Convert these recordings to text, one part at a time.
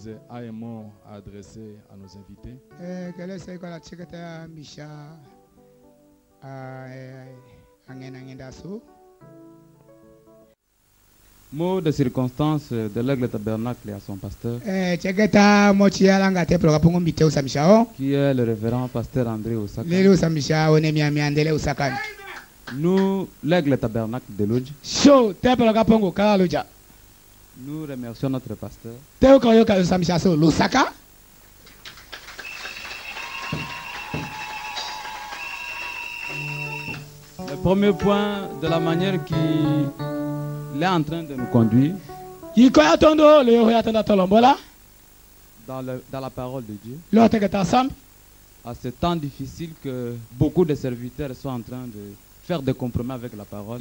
Moïse a un mot à adresser à nos invités. Mot de circonstance de l'Aigle Tabernacle à son pasteur, qui est le révérend pasteur André Osaka. Nous, l'Aigle Tabernacle de Lodj, nous remercions notre pasteur. Le premier point, de la manière qu'il est en train de nous conduire dans la parole de Dieu, à ce temps difficile que beaucoup de serviteurs sont en train de faire des compromis avec la parole.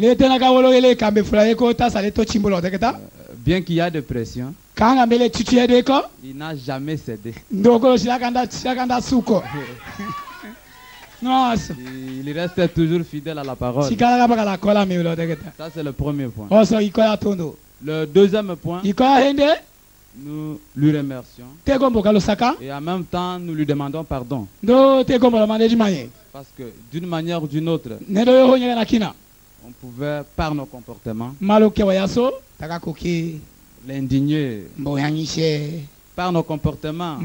Bien qu'il y a des pressions, il n'a jamais cédé. Il reste toujours fidèle à la parole. Ça, c'est le premier point. Le deuxième point, nous lui remercions. Et en même temps, nous lui demandons pardon. Parce que d'une manière ou d'une autre, on pouvait, par nos comportements, l'indigner. Par nos comportements,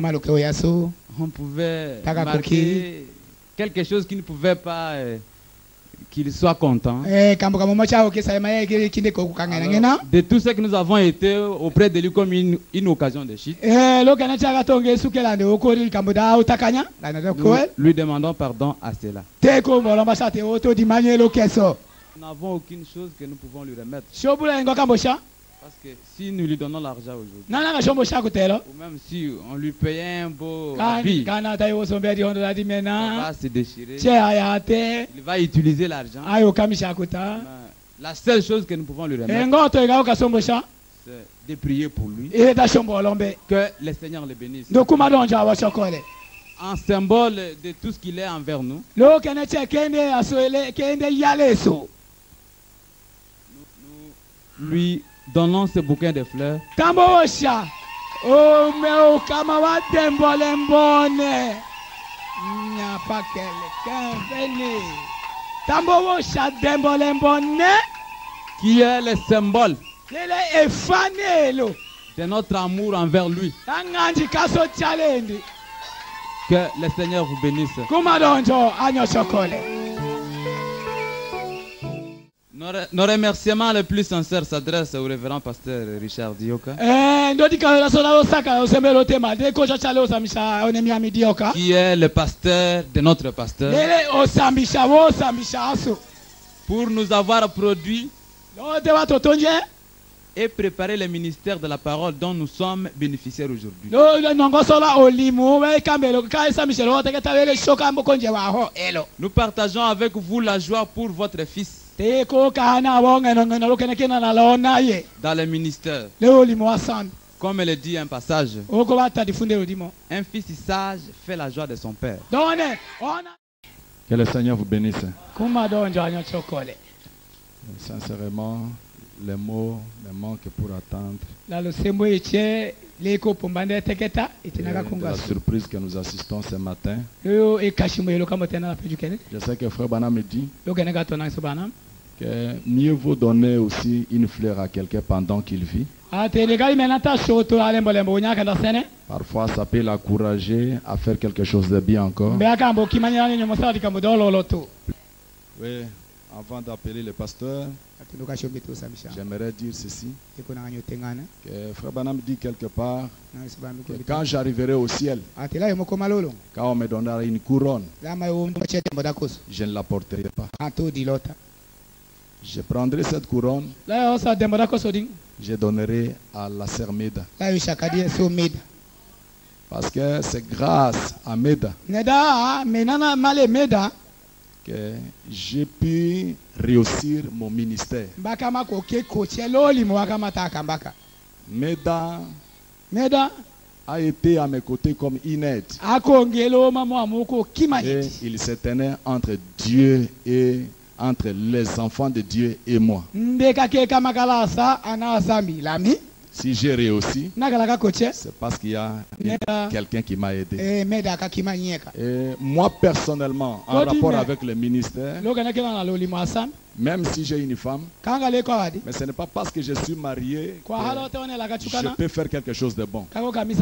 on pouvait marquer quelque chose qui ne pouvait pas qu'il soit content. Alors, de tout ce que nous avons été auprès de lui comme une occasion de chute, nous lui demandons pardon à cela. Nous n'avons aucune chose que nous pouvons lui remettre. Parce que si nous lui donnons l'argent aujourd'hui, ou même si on lui payait un beau habit, ça va se déchirer. Il va utiliser l'argent. La seule chose que nous pouvons lui remettre, c'est de prier pour lui. Que le Seigneur le bénisse. En symbole de tout ce qu'il est envers nous, nous lui donnons ce bouquin de fleurs. Qui est le symbole de notre amour envers lui. Que le Seigneur vous bénisse. Nos remerciements les plus sincères s'adressent au révérend pasteur Richard Dioka, qui est le pasteur de notre pasteur, pour nous avoir produit et préparé le ministère de la parole dont nous sommes bénéficiaires aujourd'hui. Nous partageons avec vous la joie pour votre fils dans le ministère. Comme le dit un passage, un fils sage fait la joie de son père. Que le Seigneur vous bénisse. Sincèrement, les mots me manquent pour attendre la surprise que nous assistons ce matin. Je sais que Frère Branham me dit que mieux vaut donner aussi une fleur à quelqu'un pendant qu'il vit. Parfois, ça peut l'encourager à faire quelque chose de bien encore. Oui, avant d'appeler le pasteur, j'aimerais dire ceci. Que Frère Branham dit quelque part que quand j'arriverai au ciel, quand on me donnera une couronne, je ne la porterai pas. Je prendrai cette couronne, je donnerai à la sœur Meda. Parce que c'est grâce à Meda que j'ai pu réussir mon ministère. Meda a été à mes côtés comme une aide. Et il se tenait entre Dieu et entre les enfants de Dieu et moi. Si j'ai réussi, c'est parce qu'il y a quelqu'un qui m'a aidé. Et moi personnellement, en rapport avec le ministère, même si j'ai une femme, mais ce n'est pas parce que je suis marié que je peux faire quelque chose de bon. Mais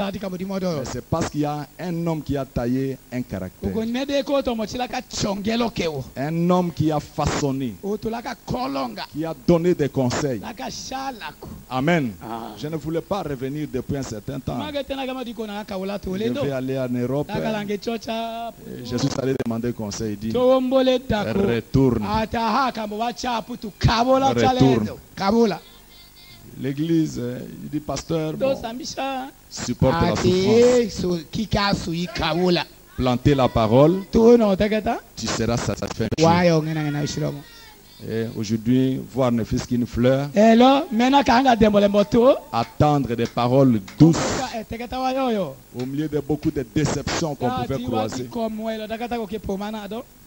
c'est parce qu'il y a un homme qui a taillé un caractère. Un homme qui a façonné, qui a donné des conseils. Amen. Je ne voulais pas revenir depuis un certain temps. Je vais aller en Europe. Je suis allé demander conseil. Il dit, retourne. Retourne. L'église, il dit, pasteur, bon, supporte la souffrance. Planter la parole, tu seras satisfait. Et aujourd'hui, voir ne fût-ce qu'une fleur, attendre des paroles douces au milieu de beaucoup de déceptions qu'on pouvait croiser,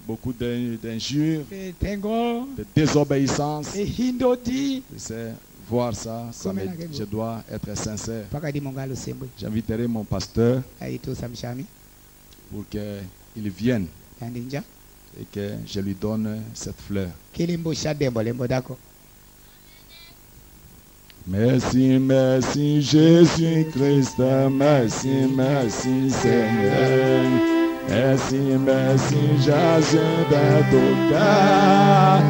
beaucoup d'injures, de désobéissance. C'est voir ça, je dois être sincère. J'inviterai mon pasteur pour qu'il vienne et que je lui donne cette fleur. Merci, merci Jésus-Christ, merci, merci Seigneur. Merci, merci Jésus de tout cœur.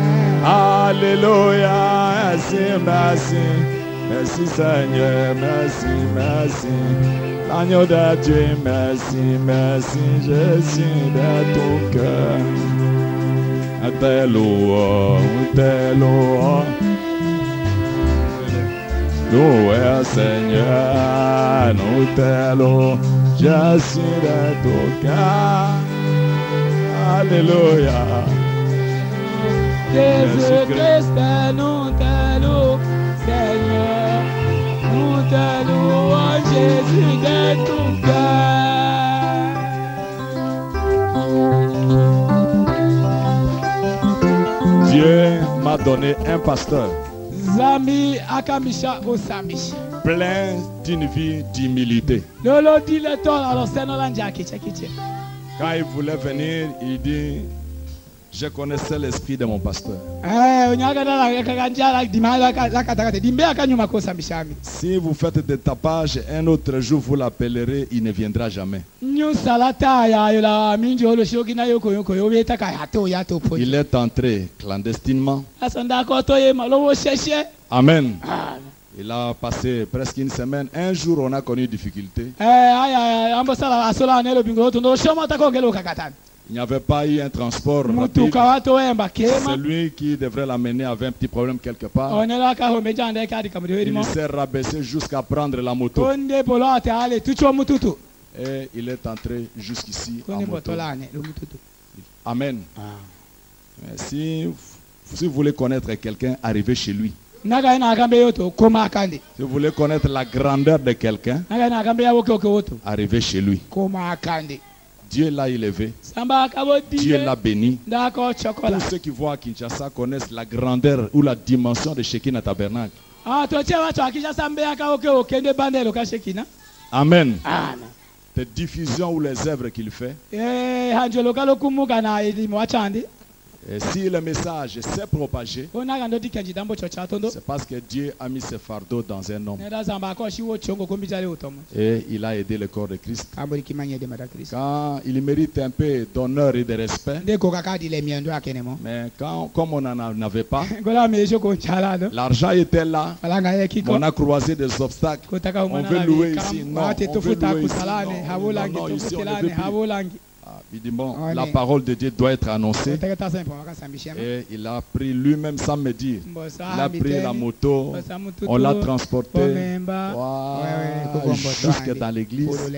Alléluia, merci, merci. Merci Seigneur, merci, merci. L'agneau de Dieu, merci, merci Jésus de tout cœur. Te louons, te louons. Loué Seigneur, nous te louons, Jésus de tout cœur. Alléluia. Jésus-Christ, nous te louons, Seigneur. Nous te louons, Jésus de tout cœur. Dieu m'a donné un pasteur plein d'une vie d'humilité. Quand il voulait venir, il dit, je connaissais l'esprit de mon pasteur. Si vous faites des tapages, un autre jour vous l'appellerez, il ne viendra jamais. Il est entré clandestinement. Amen. Il a passé presque une semaine. Un jour, on a connu difficulté. Il n'y avait pas eu un transport rapide. Celui qui devrait l'amener avait un petit problème quelque part. Il s'est rabaissé jusqu'à prendre la moto. Et il est entré jusqu'ici en moto. Amen. Si vous voulez connaître quelqu'un, arrivez chez lui. Si vous voulez connaître la grandeur de quelqu'un, arrivez chez lui. Dieu l'a élevé, Dieu l'a béni. Tous ceux qui voient à Kinshasa connaissent la grandeur ou la dimension de Shekinah Tabernacle. Amen. Les diffusions ou les œuvres qu'il fait. Et si le message s'est propagé, c'est parce que Dieu a mis ce fardeau dans un homme. Et il a aidé le corps de Christ. Quand il mérite un peu d'honneur et de respect, mais comme on n'en avait pas, l'argent était là, on a croisé des obstacles. On veut louer ici, non, on veut louer ici, non, ici on ne veut plus. Il dit bon, la parole de Dieu doit être annoncée. Et il a pris lui-même sans me dire. Il a pris la moto, on l'a transporté jusque dans l'église.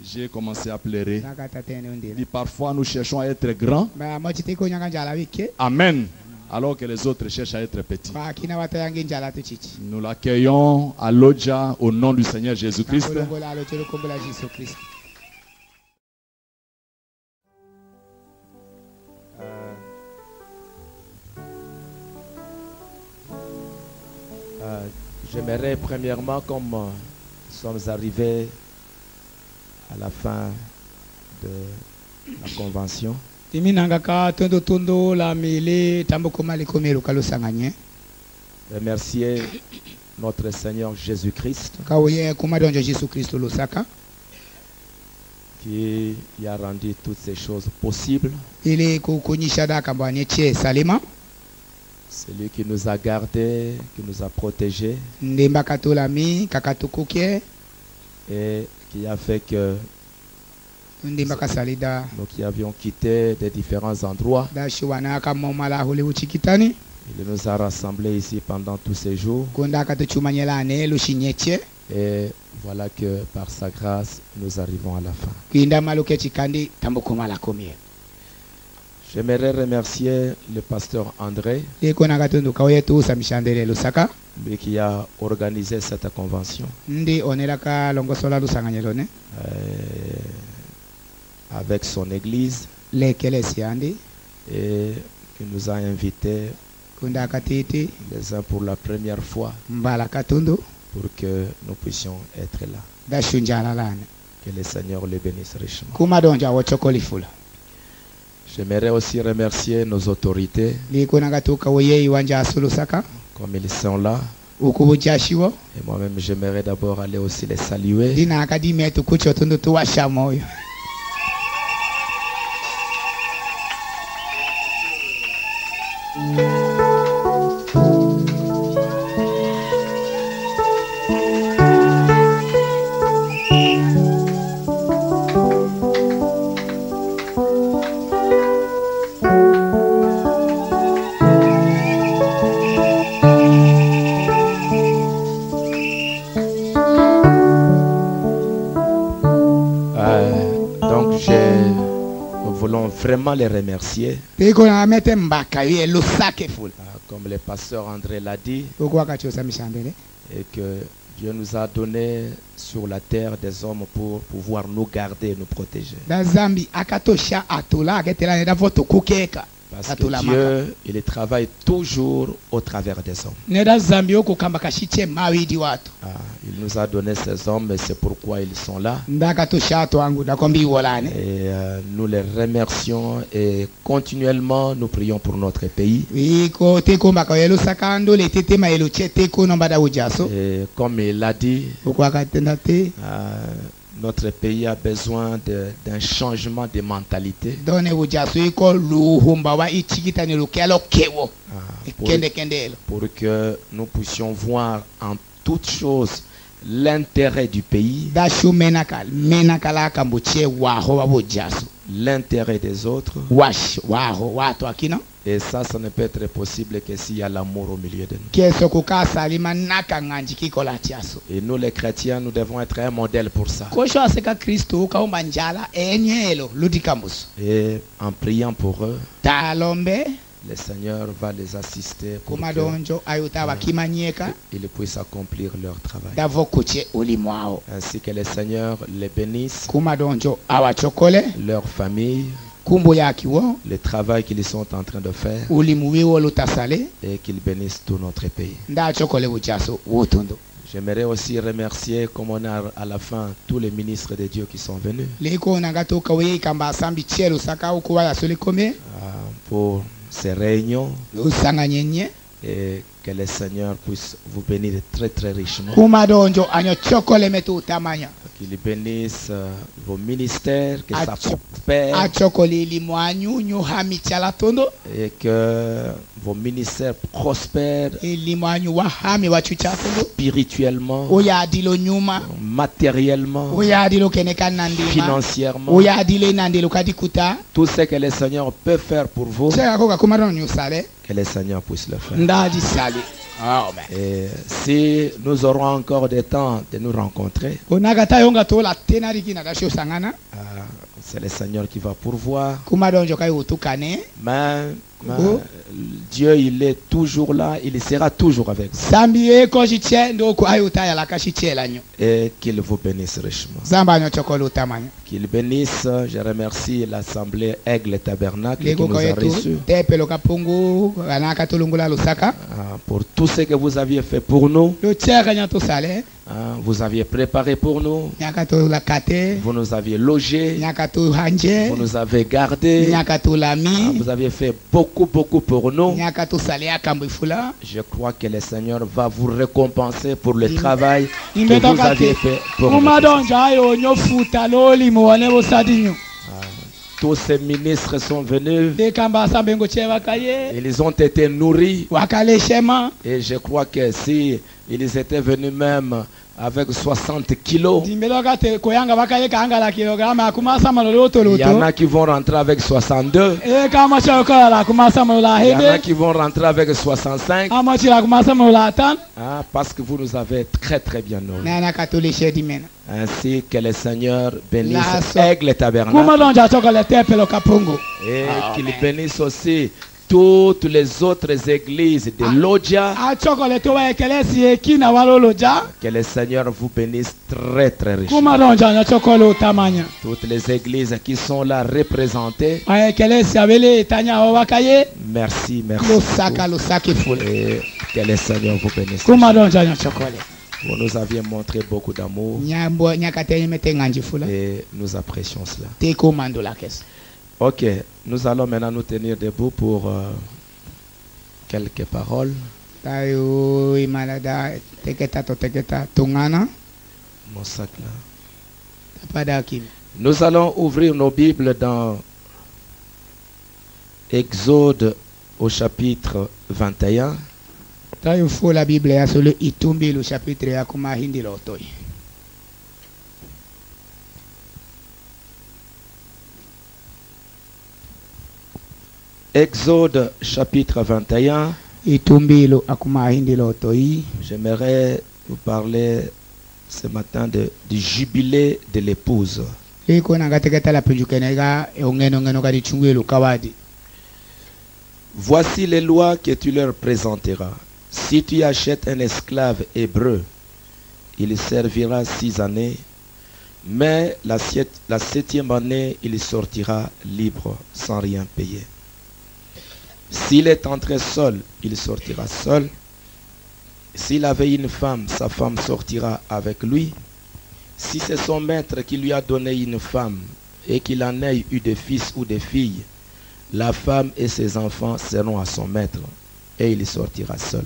J'ai commencé à pleurer. Il dit parfois nous cherchons à être grands. Amen. Alors que les autres cherchent à être petits. Nous l'accueillons à Lodja au nom du Seigneur Jésus-Christ. J'aimerais premièrement, comme nous sommes arrivés à la fin de la convention, remercier notre Seigneur Jésus-Christ qui a rendu toutes ces choses possibles. C'est lui qui nous a gardés, qui nous a protégés et qui a fait que nous qui avions quitté des différents endroits, il nous a rassemblés ici pendant tous ces jours. Et voilà que par sa grâce, nous arrivons à la fin. J'aimerais remercier le pasteur André, lui qui a organisé cette convention avec son église et qui nous a invités les uns pour la première fois pour que nous puissions être là. Que le Seigneur les bénisse richement. J'aimerais aussi remercier nos autorités comme ils sont là. Et moi-même, j'aimerais d'abord aller aussi les saluer. Vraiment les remercier. Comme le pasteur André l'a dit, et que Dieu nous a donné sur la terre des hommes pour pouvoir nous garder et nous protéger. Parce que Dieu, il travaille toujours au travers des hommes. Il nous a donné ces hommes et c'est pourquoi ils sont là. Et nous les remercions et continuellement nous prions pour notre pays. Et comme il l'a dit, notre pays a besoin d'un changement de mentalité. Pour que nous puissions voir en toutes choses l'intérêt du pays, l'intérêt des autres. Et ça ne peut être possible que s'il y a l'amour au milieu de nous. Et nous les chrétiens, nous devons être un modèle pour ça. Et en priant pour eux, le Seigneur va les assister pour qu'ils puissent accomplir leur travail. Ainsi que le Seigneur les bénisse, leur famille, le travail qu'ils sont en train de faire, et qu'ils bénissent tout notre pays. J'aimerais aussi remercier, comme on a à la fin, tous les ministres de Dieu qui sont venus pour ces réunions, et que le Seigneur puisse vous bénir très très richement. Qu'il bénisse vos ministères, que ça prospère, et que vos ministères prospèrent spirituellement, matériellement, financièrement. Tout ce que le Seigneur peut faire pour vous, que le Seigneur puisse le faire. Et si nous aurons encore des temps de nous rencontrer, c'est le Seigneur qui va pourvoir. Mais Dieu, il est toujours là, il sera toujours avec vous. Et qu'il vous bénisse richement. Qu'il bénisse, je remercie l'Assemblée Aigle Tabernacle qui nous a reçus. Pour tout ce que vous aviez fait pour nous. Vous aviez préparé pour nous. Vous nous aviez logés. Vous nous avez gardés. Vous aviez fait beaucoup pour nous. Je crois que le Seigneur va vous récompenser pour le travail que vous avez fait pour nous. Tous ces ministres sont venus. Ils ont été nourris. Et je crois que si ils étaient venus même avec 60 kilos, il y en a qui vont rentrer avec 62. Il y en a qui vont rentrer avec 65. Parce que vous nous avez très bien nourris. Ainsi que le Seigneur bénisse Aigle Tabernacle. Et qu'il bénisse aussi toutes les autres églises de Lodja. Que le Seigneur vous bénisse très richement. Toutes les églises qui sont là représentées. Merci. Et que le Seigneur vous bénisse. Vous nous aviez montré beaucoup d'amour. Et nous apprécions cela. Ok, nous allons maintenant nous tenir debout pour quelques paroles. Mon sac là. Nous allons ouvrir nos Bibles dans Exode au chapitre 21. La Bible est sur le Itumbi, le chapitre à Kumahindi l'autoy. Exode chapitre 21. J'aimerais vous parler ce matin du jubilé de l'épouse. Voici les lois que tu leur présenteras. Si tu achètes un esclave hébreu, il servira 6 années, mais la 7e année, il sortira libre, sans rien payer. S'il est entré seul, il sortira seul. S'il avait une femme, sa femme sortira avec lui. Si c'est son maître qui lui a donné une femme et qu'il en ait eu des fils ou des filles, la femme et ses enfants seront à son maître et il sortira seul.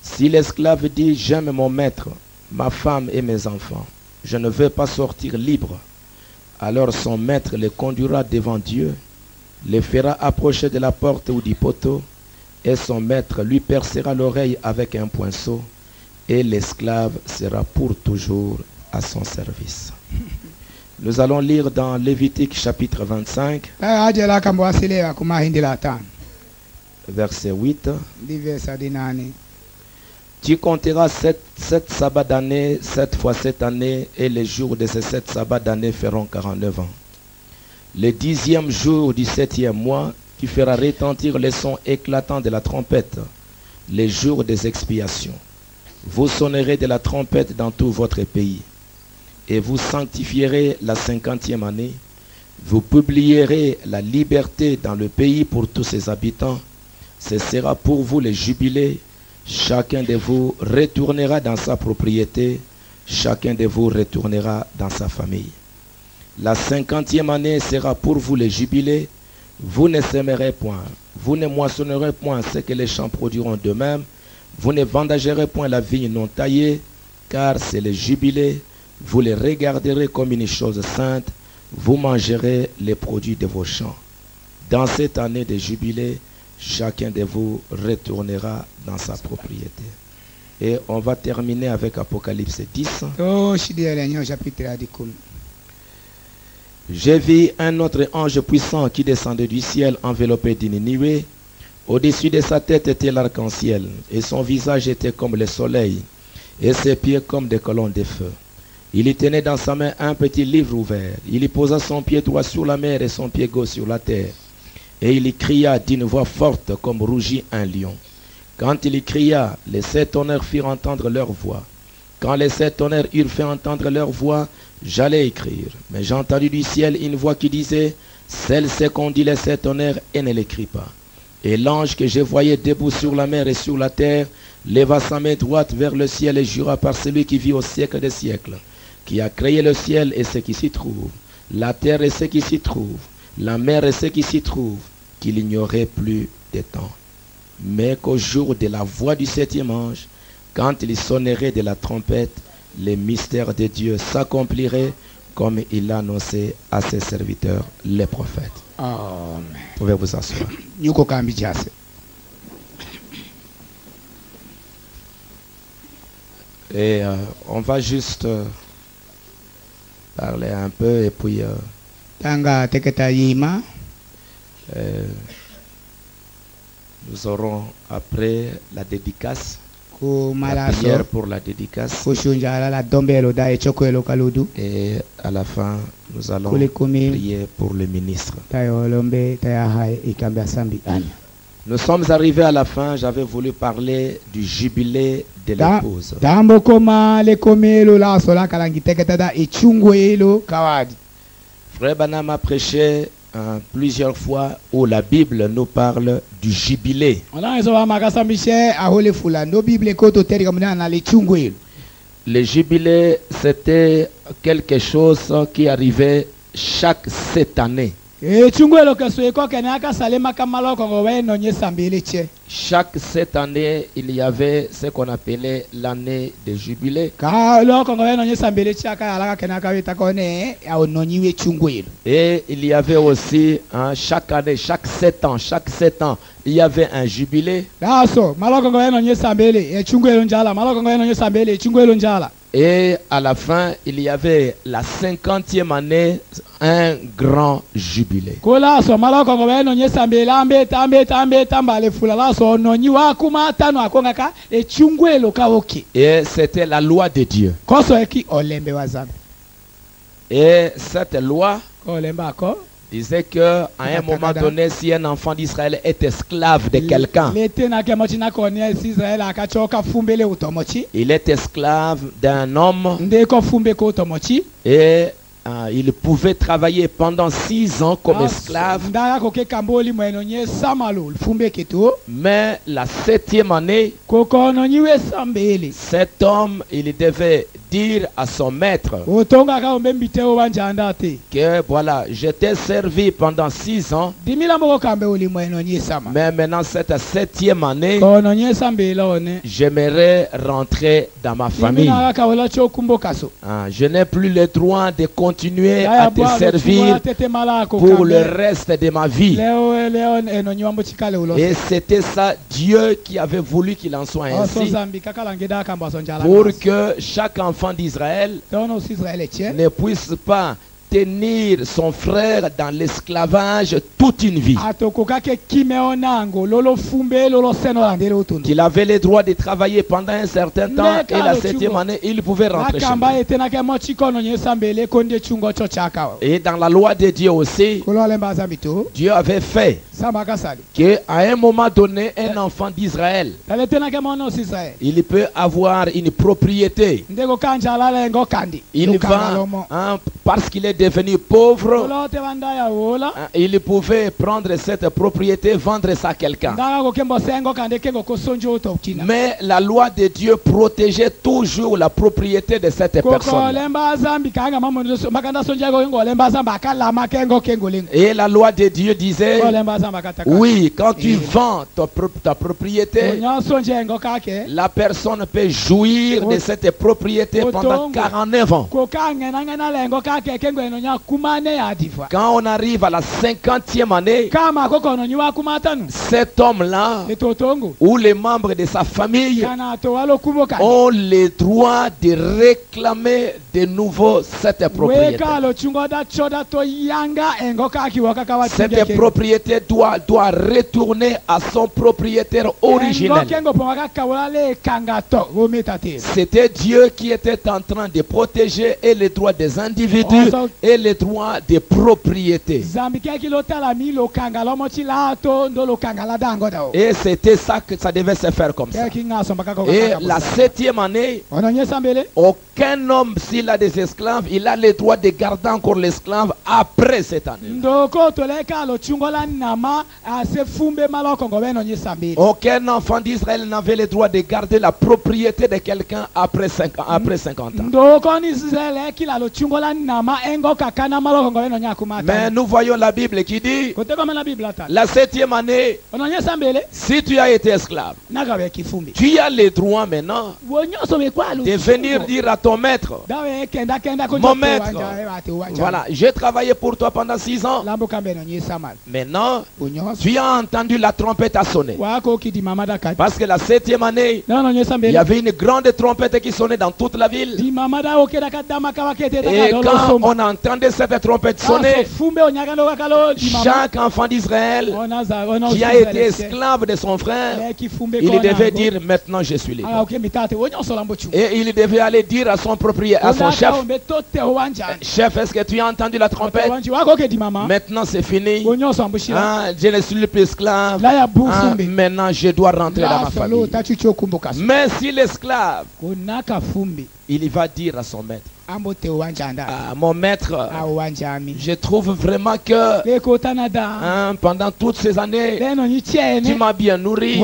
Si l'esclave dit « J'aime mon maître, ma femme et mes enfants, je ne veux pas sortir libre », alors son maître le conduira devant Dieu, le fera approcher de la porte ou du poteau, et son maître lui percera l'oreille avec un poinçon, et l'esclave sera pour toujours à son service. Nous allons lire dans Lévitique chapitre 25, verset 8. Tu compteras 7 sabbats d'année, 7 fois 7 années, et les jours de ces 7 sabbats d'année feront 49 ans. Le 10e jour du 7e mois, tu feras retentir le son éclatant de la trompette, les jours des expiations. Vous sonnerez de la trompette dans tout votre pays, et vous sanctifierez la 50e année. Vous publierez la liberté dans le pays pour tous ses habitants. Ce sera pour vous le jubilé. Chacun de vous retournera dans sa propriété, chacun de vous retournera dans sa famille. La 50e année sera pour vous le jubilé. Vous ne sèmerez point, vous ne moissonnerez point ce que les champs produiront d'eux-mêmes, vous ne vendagerez point la vigne non taillée, car c'est le jubilé. Vous les regarderez comme une chose sainte, vous mangerez les produits de vos champs. Dans cette année de jubilé, chacun de vous retournera dans sa propriété. Et on va terminer avec Apocalypse 10. J'ai vu un autre ange puissant qui descendait du ciel enveloppé d'une nuée. Au-dessus de sa tête était l'arc-en-ciel, et son visage était comme le soleil, et ses pieds comme des colonnes de feu. Il y tenait dans sa main un petit livre ouvert. Il y posa son pied droit sur la mer et son pied gauche sur la terre. Et il cria d'une voix forte comme rugit un lion. Quand il cria, les 7 tonnerres firent entendre leur voix. Quand les 7 tonnerres eurent fait entendre leur voix, j'allais écrire. Mais j'ai entendu du ciel une voix qui disait, celle-ci conduit les 7 tonnerres et ne l'écrit pas. Et l'ange que je voyais debout sur la mer et sur la terre, leva sa main droite vers le ciel et jura par celui qui vit au siècle des siècles, qui a créé le ciel et ce qui s'y trouve, la terre et ce qui s'y trouve, la mer et ce qui s'y trouve, qu'il n'y aurait plus de temps. Mais qu'au jour de la voix du 7e ange, quand il sonnerait de la trompette, les mystères de Dieu s'accompliraient comme il l'a annoncé à ses serviteurs, les prophètes. Amen. Vous pouvez vous asseoir. Et on va juste parler un peu et puis nous aurons après la dédicace, la prière pour la dédicace. Et à la fin, nous allons prier pour le ministre. Nous sommes arrivés à la fin. J'avais voulu parler du jubilé de l'épouse. Frère Branham a prêché plusieurs fois où la Bible nous parle du jubilé. Le jubilé, c'était quelque chose qui arrivait chaque 7 années. Chaque 7 années, il y avait ce qu'on appelait l'année de jubilé. Et il y avait aussi, chaque année, chaque 7 ans, il y avait un jubilé. Et à la fin, il y avait la 50e année, un grand jubilé. Et c'était la loi de Dieu. Et cette loi disait qu'à un moment donné, si un enfant d'Israël est esclave de quelqu'un, il est esclave d'un homme et il pouvait travailler pendant 6 ans comme esclave. Mais la 7e année, cet homme, il devait dire à son maître que voilà, je t'ai servi pendant 6 ans, mais maintenant cette 7e année, j'aimerais rentrer dans ma famille. Je n'ai plus le droit de continuer à te servir pour le reste de ma vie. Et c'était ça, Dieu qui avait voulu qu'il en soit ainsi, pour que chaque enfant d'Israël ne puisse pas tenir son frère dans l'esclavage toute une vie. Qu'il avait le droit de travailler pendant un certain temps et la 7e année, il pouvait rentrer chez lui. Et dans la loi de Dieu aussi, Dieu avait fait qu'à un moment donné, un enfant d'Israël, il peut avoir une propriété. Il va, parce qu'il est devenu pauvre, il pouvait prendre cette propriété, vendre ça à quelqu'un. Mais la loi de Dieu protégeait toujours la propriété de cette personne. Et la loi de Dieu disait, oui, quand tu vends ta propriété, la personne peut jouir de cette propriété pendant 49 ans. Quand on arrive à la 50e année, cet homme-là, ou les membres de sa famille, ont le droit de réclamer de nouveau cette propriété. Cette propriété doit retourner à son propriétaire originel. C'était Dieu qui était en train de protéger et les droits des individus et les droits de propriété. Et c'était ça que ça devait se faire comme ça. Et la 7e année, aucun homme, s'il a des esclaves, il a le droit de garder encore l'esclave après cette année. Aucun enfant d'Israël n'avait le droit de garder la propriété de quelqu'un après 50 ans. Mais nous voyons la Bible qui dit, la 7e année, si tu as été esclave, tu as le droit maintenant de venir dire à ton maître, mon maître, voilà, j'ai travaillé pour toi pendant 6 ans. Maintenant, tu as entendu la trompette à sonner. Parce que la 7e année, il y avait une grande trompette qui sonnait dans toute la ville. Et quand on entendait cette trompette sonner, chaque enfant d'Israël qui a été esclave de son frère, il devait dire, maintenant je suis libre. Et il devait aller dire à son propriétaire, à son chef, chef, est-ce que tu as entendu la trompette? Maintenant c'est fini. Je ne suis plus esclave. Maintenant je dois rentrer dans ma famille. Mais si l'esclave, il va dire à son maître, mon maître, je trouve vraiment que pendant toutes ces années, tu m'as bien nourri,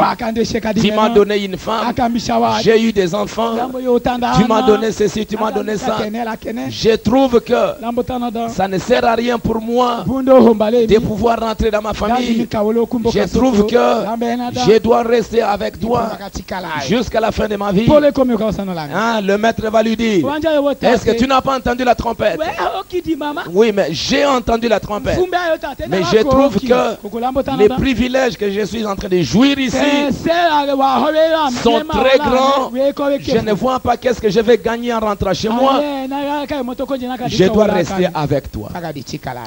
tu m'as donné une femme, j'ai eu des enfants, tu m'as donné ceci, tu m'as donné ça. Je trouve que ça ne sert à rien pour moi de pouvoir rentrer dans ma famille. Je trouve que je dois rester avec toi jusqu'à la fin de ma vie. Le maître va lui dire, est-ce que tu n'as pas entendu la trompette? Oui, mais j'ai entendu la trompette. Mais je trouve que les privilèges que je suis en train de jouir ici sont très grands. Je ne vois pas qu'est-ce que je vais gagner en rentrant chez moi. Je dois rester avec toi.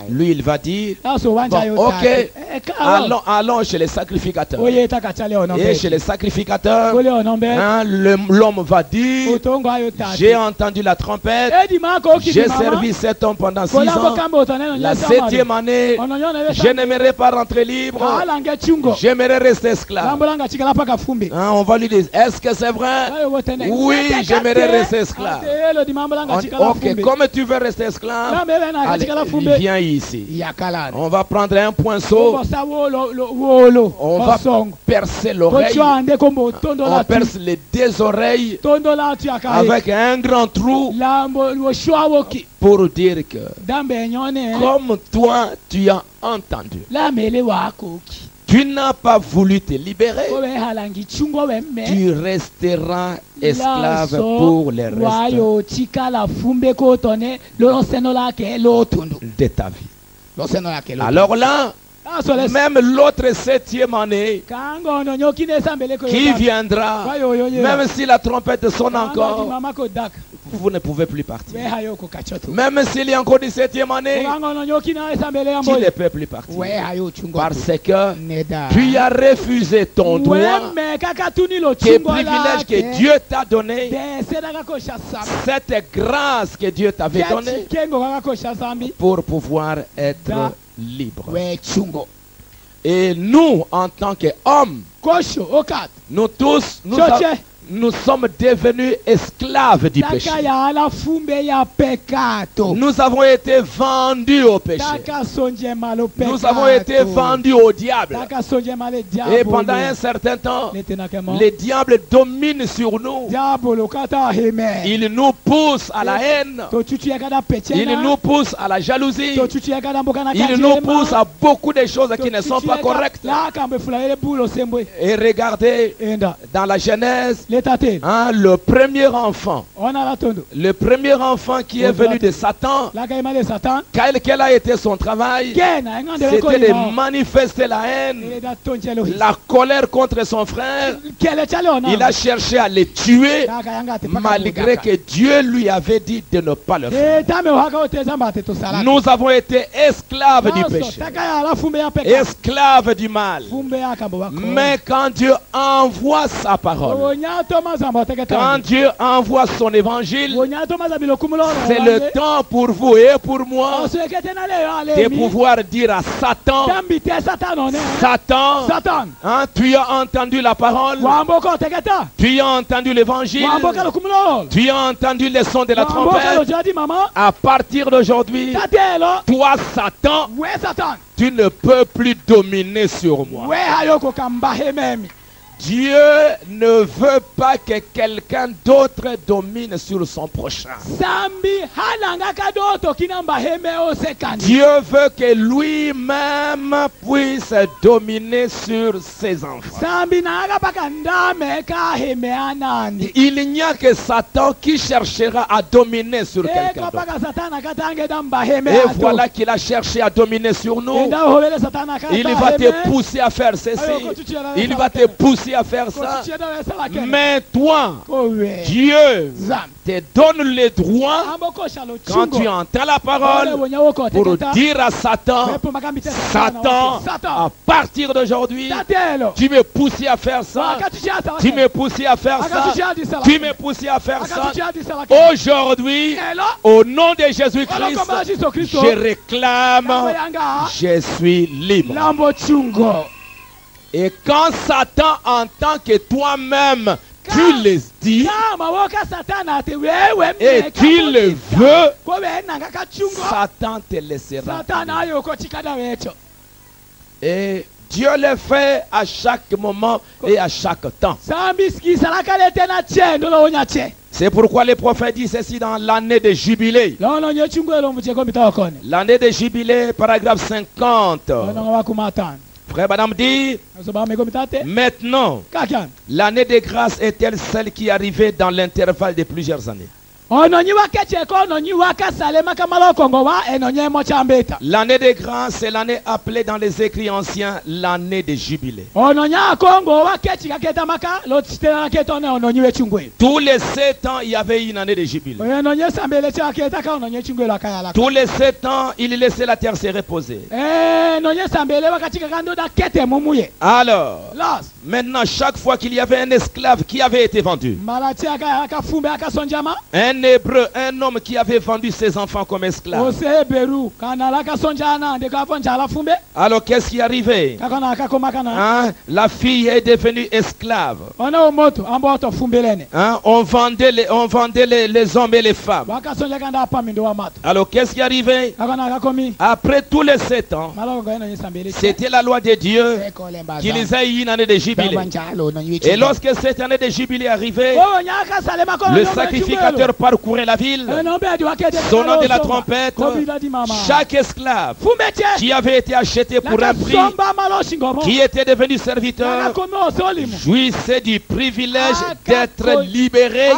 Lui, il va dire, bon, ok, allons chez les sacrificateurs. Et chez les sacrificateurs, l'homme va dire, j'ai entendu la trompette, j'ai servi cet homme pendant 6 ans. La 7e année, je n'aimerais pas rentrer libre, j'aimerais rester esclave. On va lui dire, est-ce que c'est vrai? Oui, j'aimerais rester esclave. Ok, comme tu veux rester esclave, allez, viens ici. On va prendre un poinceau, on va percer l'oreille, on perce les 2 oreilles avec un grand trou pour dire que comme toi tu as entendu, tu n'as pas voulu te libérer, tu resteras esclave pour le reste de ta vie. Alors là, même l'autre 7e année qui viendra, même si la trompette sonne encore, vous ne pouvez plus partir. Même s'il y a encore une 7e année, tu ne peux plus partir. Parce que tu as refusé ton droit, tes privilèges que Dieu t'a donné, cette grâce que Dieu t'avait donnée pour pouvoir être libre. Et nous, en tant qu'hommes, nous tous, nous sommes devenus esclaves du péché. Nous avons été vendus au péché. Nous avons été vendus au diable. Et pendant un certain temps, le diable domine sur nous. Il nous pousse à la haine. Il nous pousse à la jalousie. Il nous pousse à beaucoup de choses qui ne sont pas correctes. Et regardez, dans la Genèse, le premier enfant qui est venu de Satan, quel a été son travail? C'était de manifester la haine, la colère contre son frère. Il a cherché à le tuer malgré que Dieu lui avait dit de ne pas le faire. Nous avons été esclaves du péché, esclaves du mal. Mais quand Dieu envoie sa parole, Quand Dieu envoie son évangile, c'est le temps pour vous et pour moi de pouvoir dire à Satan, Satan, hein, tu as entendu la parole, tu as entendu l'évangile, tu as entendu le son de la trompette. À partir d'aujourd'hui, toi Satan, tu ne peux plus dominer sur moi. Dieu ne veut pas que quelqu'un d'autre domine sur son prochain. Dieu veut que lui-même puisse dominer sur ses enfants. Il n'y a que Satan qui cherchera à dominer sur quelqu'un d'autre. Et voilà qu'il a cherché à dominer sur nous. Il va te pousser à faire ceci. Il va te pousser à faire ça. Mais toi, Dieu te donne le droit, quand tu entends la parole, pour dire à Satan, Satan, à partir d'aujourd'hui, tu me pousses à faire ça, tu me pousses à faire ça, tu me pousses à faire ça. Aujourd'hui, au nom de Jésus-Christ, je réclame, je suis libre. Et quand Satan entend que toi-même tu les dis et tu le veux, Satan te laissera. Et Dieu le fait à chaque moment et à chaque temps. C'est pourquoi les prophètes disent ceci dans l'année de jubilé. L'année de jubilé, paragraphe 50. Frère Madame dit, maintenant, l'année de grâce est-elle celle qui arrivait dans l'intervalle de plusieurs années? L'année de grâce, c'est l'année appelée dans les écrits anciens l'année de jubilé. Tous les 7 ans, il y avait une année de jubilé. Tous les 7 ans, il laissait la terre se reposer. Alors, maintenant, chaque fois qu'il y avait un esclave qui avait été vendu, un Hébreu, un homme qui avait vendu ses enfants comme esclaves. Alors qu'est-ce qui arrivait? Hein? La fille est devenue esclave. Hein? On vendait les hommes et les femmes. Alors qu'est-ce qui arrivait? Après tous les 7 ans, c'était la loi de Dieu qui les a eu une année de jubilé. Et lorsque cette année de jubilé arrivait, le sacrificateur parcourait la ville, sonnant de la trompette. Chaque esclave qui avait été acheté pour un prix, qui était devenu serviteur, jouissait du privilège d'être libéré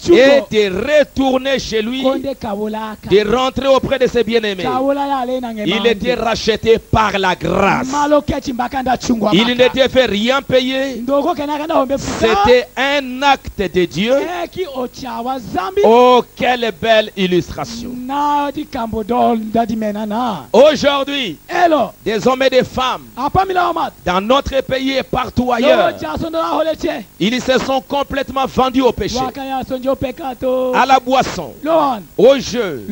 et de retourner chez lui, de rentrer auprès de ses bien-aimés. Il était racheté par la grâce. Il n'était fait rien payer. C'était un acte de Dieu. Oh, quelle belle illustration. Aujourd'hui, des hommes et des femmes dans notre pays et partout ailleurs, ils se sont complètement vendus au péché, à la boisson, au jeu.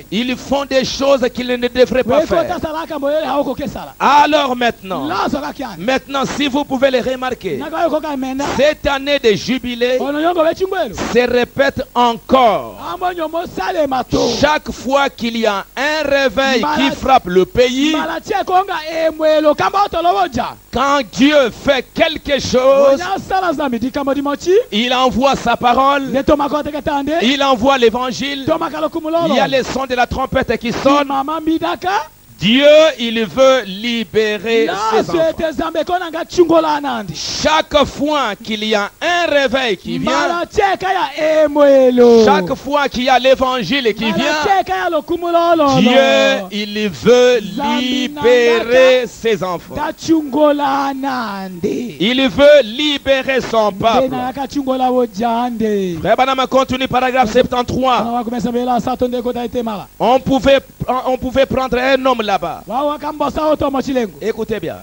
Ils font des choses qu'ils ne devraient pas faire. Alors maintenant, si vous pouvez les remarquer, cette année de jubilé se répète encore. Chaque fois qu'il y a un réveil qui frappe le pays, quand Dieu fait quelque chose, il envoie sa parole, il envoie l'évangile, il y a les sons de la trompette qui sonnent. Dieu, il veut libérer ses enfants. Chaque fois qu'il y a un réveil qui vient, chaque fois qu'il y a l'évangile qui vient, Dieu, il veut libérer ses enfants. Il veut libérer son peuple. Frère Banama continue, paragraphe 73. On pouvait prendre un homme là-bas. Écoutez bien.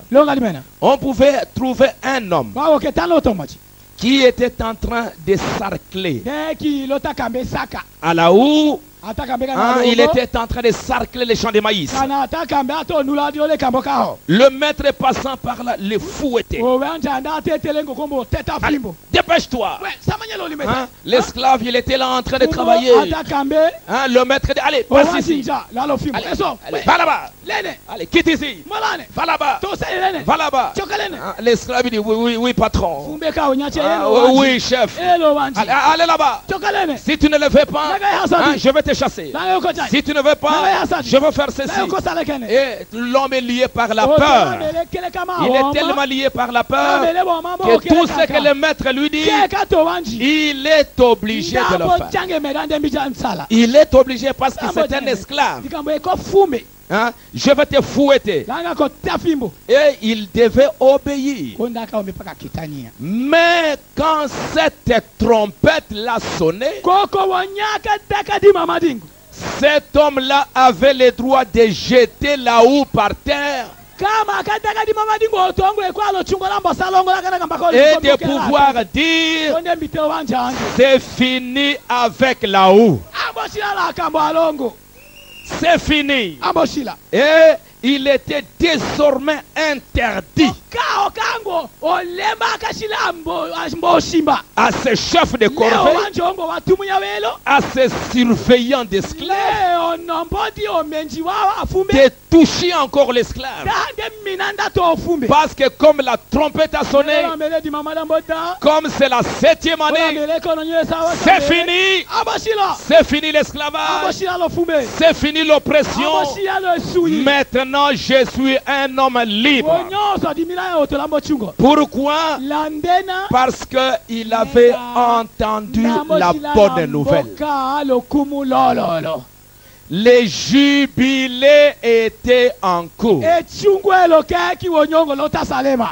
On pouvait trouver un homme qui était en train de sarcler. À la houe, il était en train de sarcler les champs de maïs. Le maître passant par là, les fouettait. Dépêche-toi. L'esclave, il était là en train de travailler. Le maître dit, allez, passe ici. Allez, va là-bas. Allez, quitte ici. Va là-bas. Va là-bas. L'esclave, il dit, oui, patron. Oui, chef. Allez là-bas. Si tu ne le fais pas, je vais te chasser. Si tu ne veux pas, je veux faire ceci. Et l'homme est lié par la peur. Il est tellement lié par la peur que tout ce que le maître lui dit, il est obligé de le faire. Il est obligé parce que c'est un esclave. Je vais te fouetter. Et il devait obéir. Mais quand cette trompette l'a sonné, cet homme-là avait le droit de jeter la houe par terre et de pouvoir dire c'est fini avec la houe. C'est fini. Et il était désormais interdit à ces chefs de corvée, à ces surveillants d'esclaves, de toucher encore l'esclave. Parce que comme la trompette a sonné, comme c'est la 7e année, c'est fini. C'est fini l'esclavage. C'est fini l'oppression. Maintenant, je suis un homme libre. Pourquoi? Parce qu'il avait entendu la bonne nouvelle. Les jubilés étaient en cours.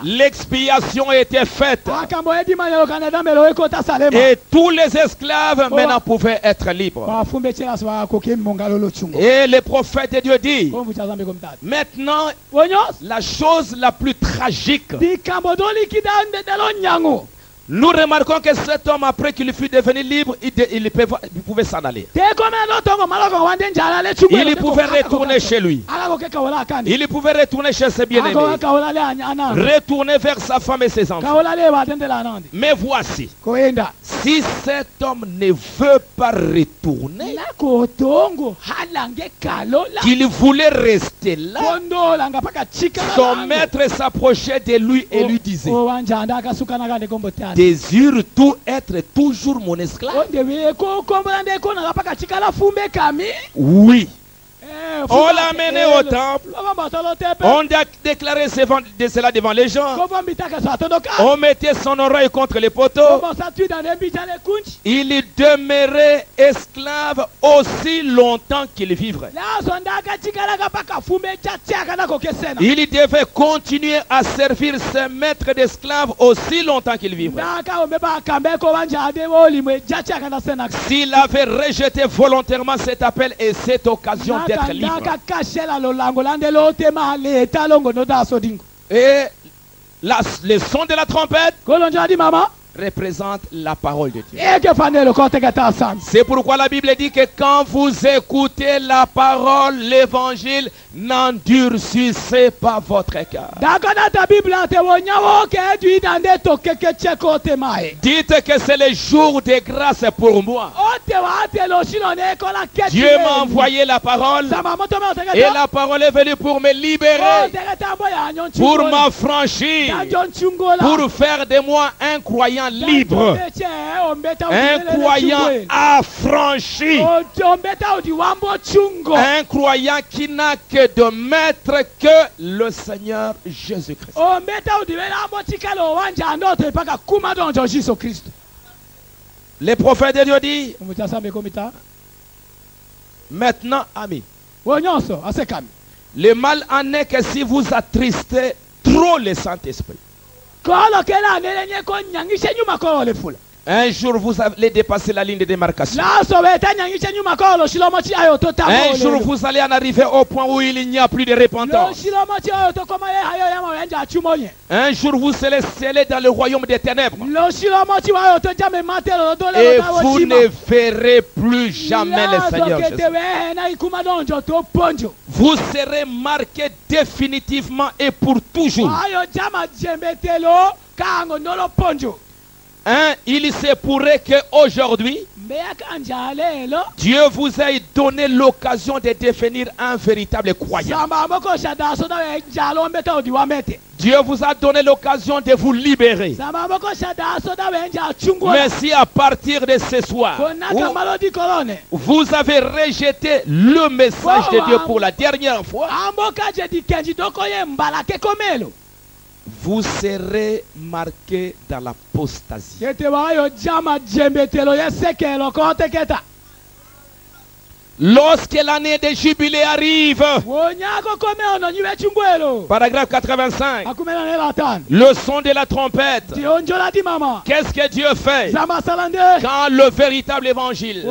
L'expiation était faite. Et tous les esclaves maintenant pouvaient être libres. Et le prophète de Dieu dit, maintenant, la chose la plus tragique, nous remarquons que cet homme, après qu'il fut devenu libre, il pouvait s'en aller. Il pouvait retourner chez lui. Il pouvait retourner chez ses bien-aimés. Retourner vers sa femme et ses enfants. Mais voici, si cet homme ne veut pas retourner, qu'il voulait rester là, son maître s'approchait de lui et lui disait, désires-tu être toujours mon esclave? Oui. On l'a amené au temple. On a déclaré cela devant les gens. On mettait son oreille contre les poteaux. Il demeurait esclave aussi longtemps qu'il vivrait. Il devait continuer à servir ses maîtres d'esclaves aussi longtemps qu'il vivrait. S'il avait rejeté volontairement cet appel et cette occasion d'être libre. Et le son de la trompette représente la parole de Dieu. C'est pourquoi la Bible dit que quand vous écoutez la parole, l'évangile, n'endurcissez pas votre cœur. Dites que c'est le jour de grâce pour moi. Dieu m'a envoyé la parole et la parole est venue pour me libérer, pour m'affranchir, pour faire de moi un croyant libre, un croyant affranchi, un croyant qui n'a que de maître que le Seigneur Jésus-Christ. Le prophète de Dieu dit, maintenant, amis, le mal en est que si vous attristez trop le Saint-Esprit, Un jour, vous allez dépasser la ligne de démarcation. Un jour, vous allez en arriver au point où il n'y a plus de repentance. Un jour, vous allez sceller dans le royaume des ténèbres. Et vous ne verrez plus jamais le Seigneur Jésus. Vous serez marqué définitivement et pour toujours. Il se pourrait qu'aujourd'hui, Dieu vous ait donné l'occasion de devenir un véritable croyant. Dieu vous a donné l'occasion de vous libérer. Mais si à partir de ce soir, vous avez rejeté le message de Dieu pour la dernière fois, vous serez marqué dans l'apostasie. Lorsque l'année de jubilé arrive, paragraphe 85, le son de la trompette, qu'est-ce que Dieu fait quand le véritable évangile,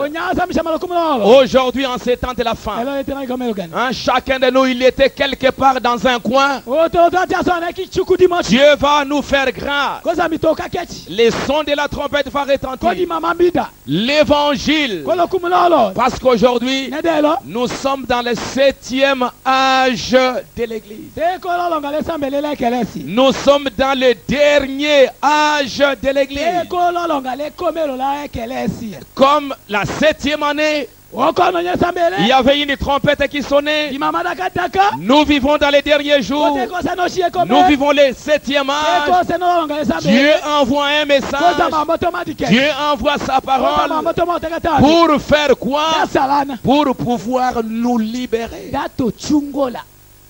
aujourd'hui en ces temps de la fin, chacun de nous, il était quelque part dans un coin, Dieu va nous faire grâce, le son de la trompette va retentir, l'évangile, parce qu'aujourd'hui nous sommes dans le 7e âge de l'Église. Nous sommes dans le dernier âge de l'Église. Comme la 7e année, il y avait une trompette qui sonnait. Nous vivons dans les derniers jours. Nous vivons le 7e âge. Dieu envoie un message. Dieu envoie sa parole. Pour faire quoi? Pour pouvoir nous libérer.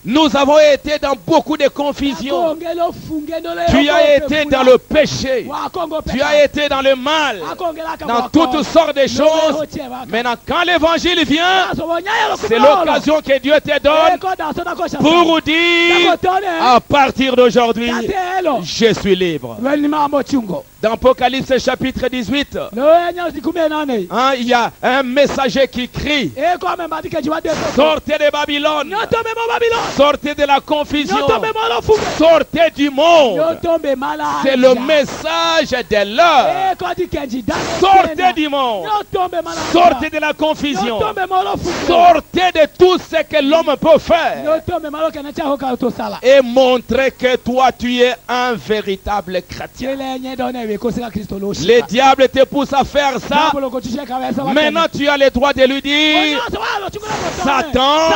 Nous avons été dans beaucoup de confusion. Tu as été dans le péché. Tu as été dans le mal. Dans toutes sortes de choses. Maintenant, quand l'évangile vient, c'est l'occasion que Dieu te donne pour dire, à partir d'aujourd'hui, je suis libre. Dans Apocalypse chapitre 18, il y a un messager qui crie, sortez de Babylone. Sortez de la confusion. Sortez du monde. C'est le message de l'heure. Sortez du monde. Sortez de la confusion. Sortez de tout ce que l'homme peut faire. Et montrez que toi tu es un véritable chrétien. Le diable te pousse à faire ça. Maintenant tu as le droit de lui dire, Satan,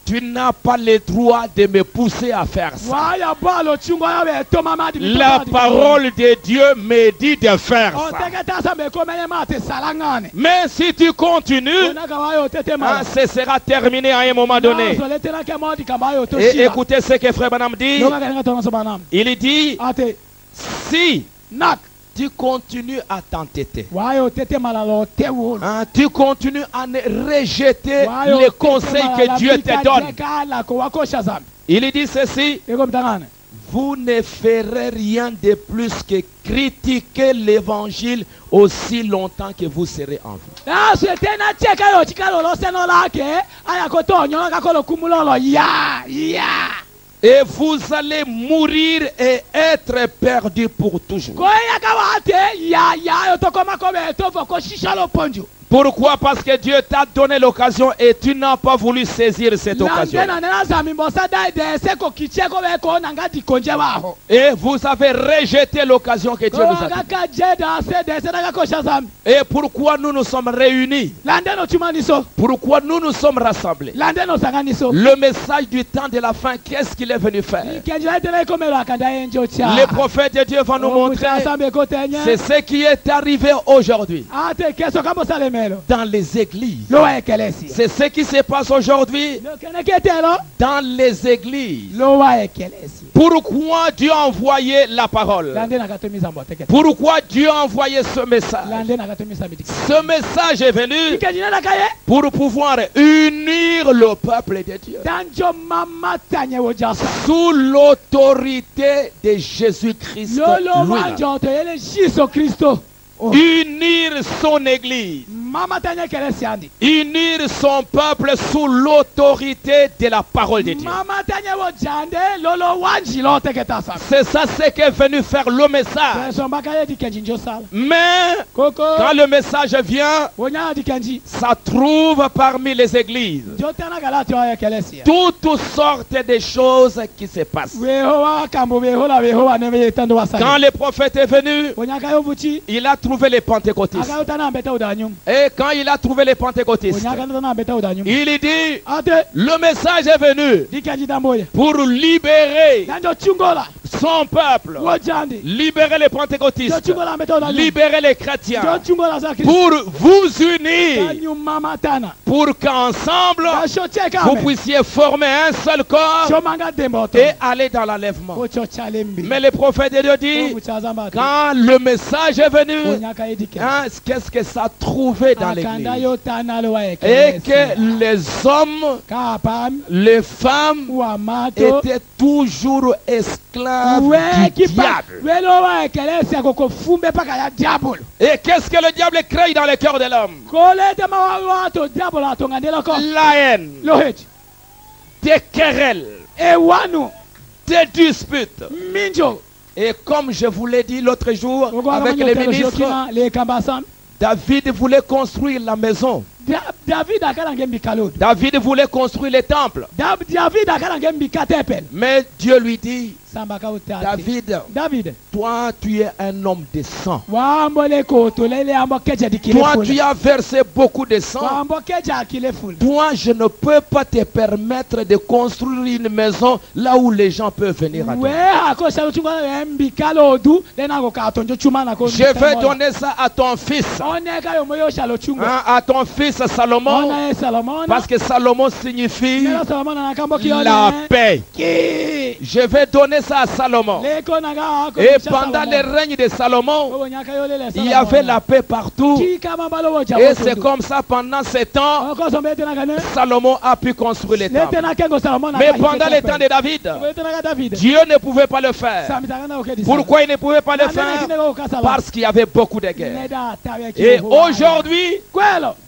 tu n'as pas le droit de me pousser à faire ça. La parole de Dieu me dit de faire ça. Mais si tu continues, ce sera terminé à un moment donné. Et écoutez ce que Frère Branham dit. Il dit, si tu continues à t'entêter, tu continues à rejeter les conseils que Dieu te donne. Il dit ceci, vous ne ferez rien de plus que critiquer l'évangile aussi longtemps que vous serez en vie. Et vous allez mourir et être perdu pour toujours. Pourquoi? Parce que Dieu t'a donné l'occasion et tu n'as pas voulu saisir cette occasion. Et vous avez rejeté l'occasion que Dieu vous a donnée. Et pourquoi nous nous sommes réunis? Pourquoi nous nous sommes rassemblés? Le message du temps de la fin, qu'est-ce qu'il est venu faire? Le prophète de Dieu va nous montrer. C'est ce qui est arrivé aujourd'hui dans les églises. C'est ce qui se passe aujourd'hui dans les églises. Pourquoi Dieu a envoyé la parole? Pourquoi Dieu a envoyé ce message? Ce message est venu pour pouvoir unir le peuple de Dieu sous l'autorité de Jésus-Christ lui-même. unir son église, unir son peuple sous l'autorité de la parole de Dieu. C'est ça ce qu'est venu faire le message. Mais quand le message vient, ça trouve parmi les églises toutes sortes de choses qui se passent. Quand le prophète est venu, il a trouvé les pentecôtistes. Et quand il a trouvé les pentecôtistes, il dit, le message est venu pour libérer son peuple, libérer les pentecôtistes, libérer les chrétiens, pour vous unir, pour qu'ensemble vous puissiez former un seul corps et aller dans l'enlèvement. Mais le prophète de Dieu dit, quand le message est venu, qu'est-ce que ça a trouvé dans l'église? Et que les hommes, les femmes étaient toujours esclaves du diable. Et qu'est-ce que le diable crée dans le cœur de l'homme? La haine, des querelles, des disputes. Et comme je vous l'ai dit l'autre jour avec les ministres, David voulait construire la maison. David voulait construire les temples. Mais Dieu lui dit, David, toi tu es un homme de sang. Toi tu as versé beaucoup de sang. Toi je ne peux pas te permettre de construire une maison là où les gens peuvent venir à toi. Je vais donner ça à ton fils. À ton fils Salomon. Parce que Salomon signifie la paix. Je vais donner ça à Salomon. Et pendant le règne de Salomon, il y avait la paix partout. Et c'est comme ça pendant ces temps, Salomon a pu construire les temples. Mais pendant le temps de David, Dieu ne pouvait pas le faire. Pourquoi il ne pouvait pas le faire? Parce qu'il y avait beaucoup de guerres. Et aujourd'hui,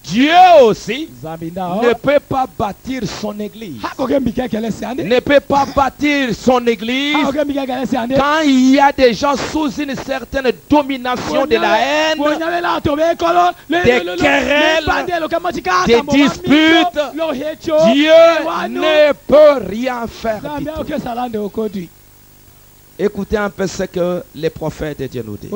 Dieu aussi ne peut pas bâtir son église. Ne peut pas bâtir son église quand il y a des gens sous une certaine domination de la haine, des querelles, des disputes. Dieu ne peut rien faire du tout. Écoutez un peu ce que les prophètes de Dieu nous disent.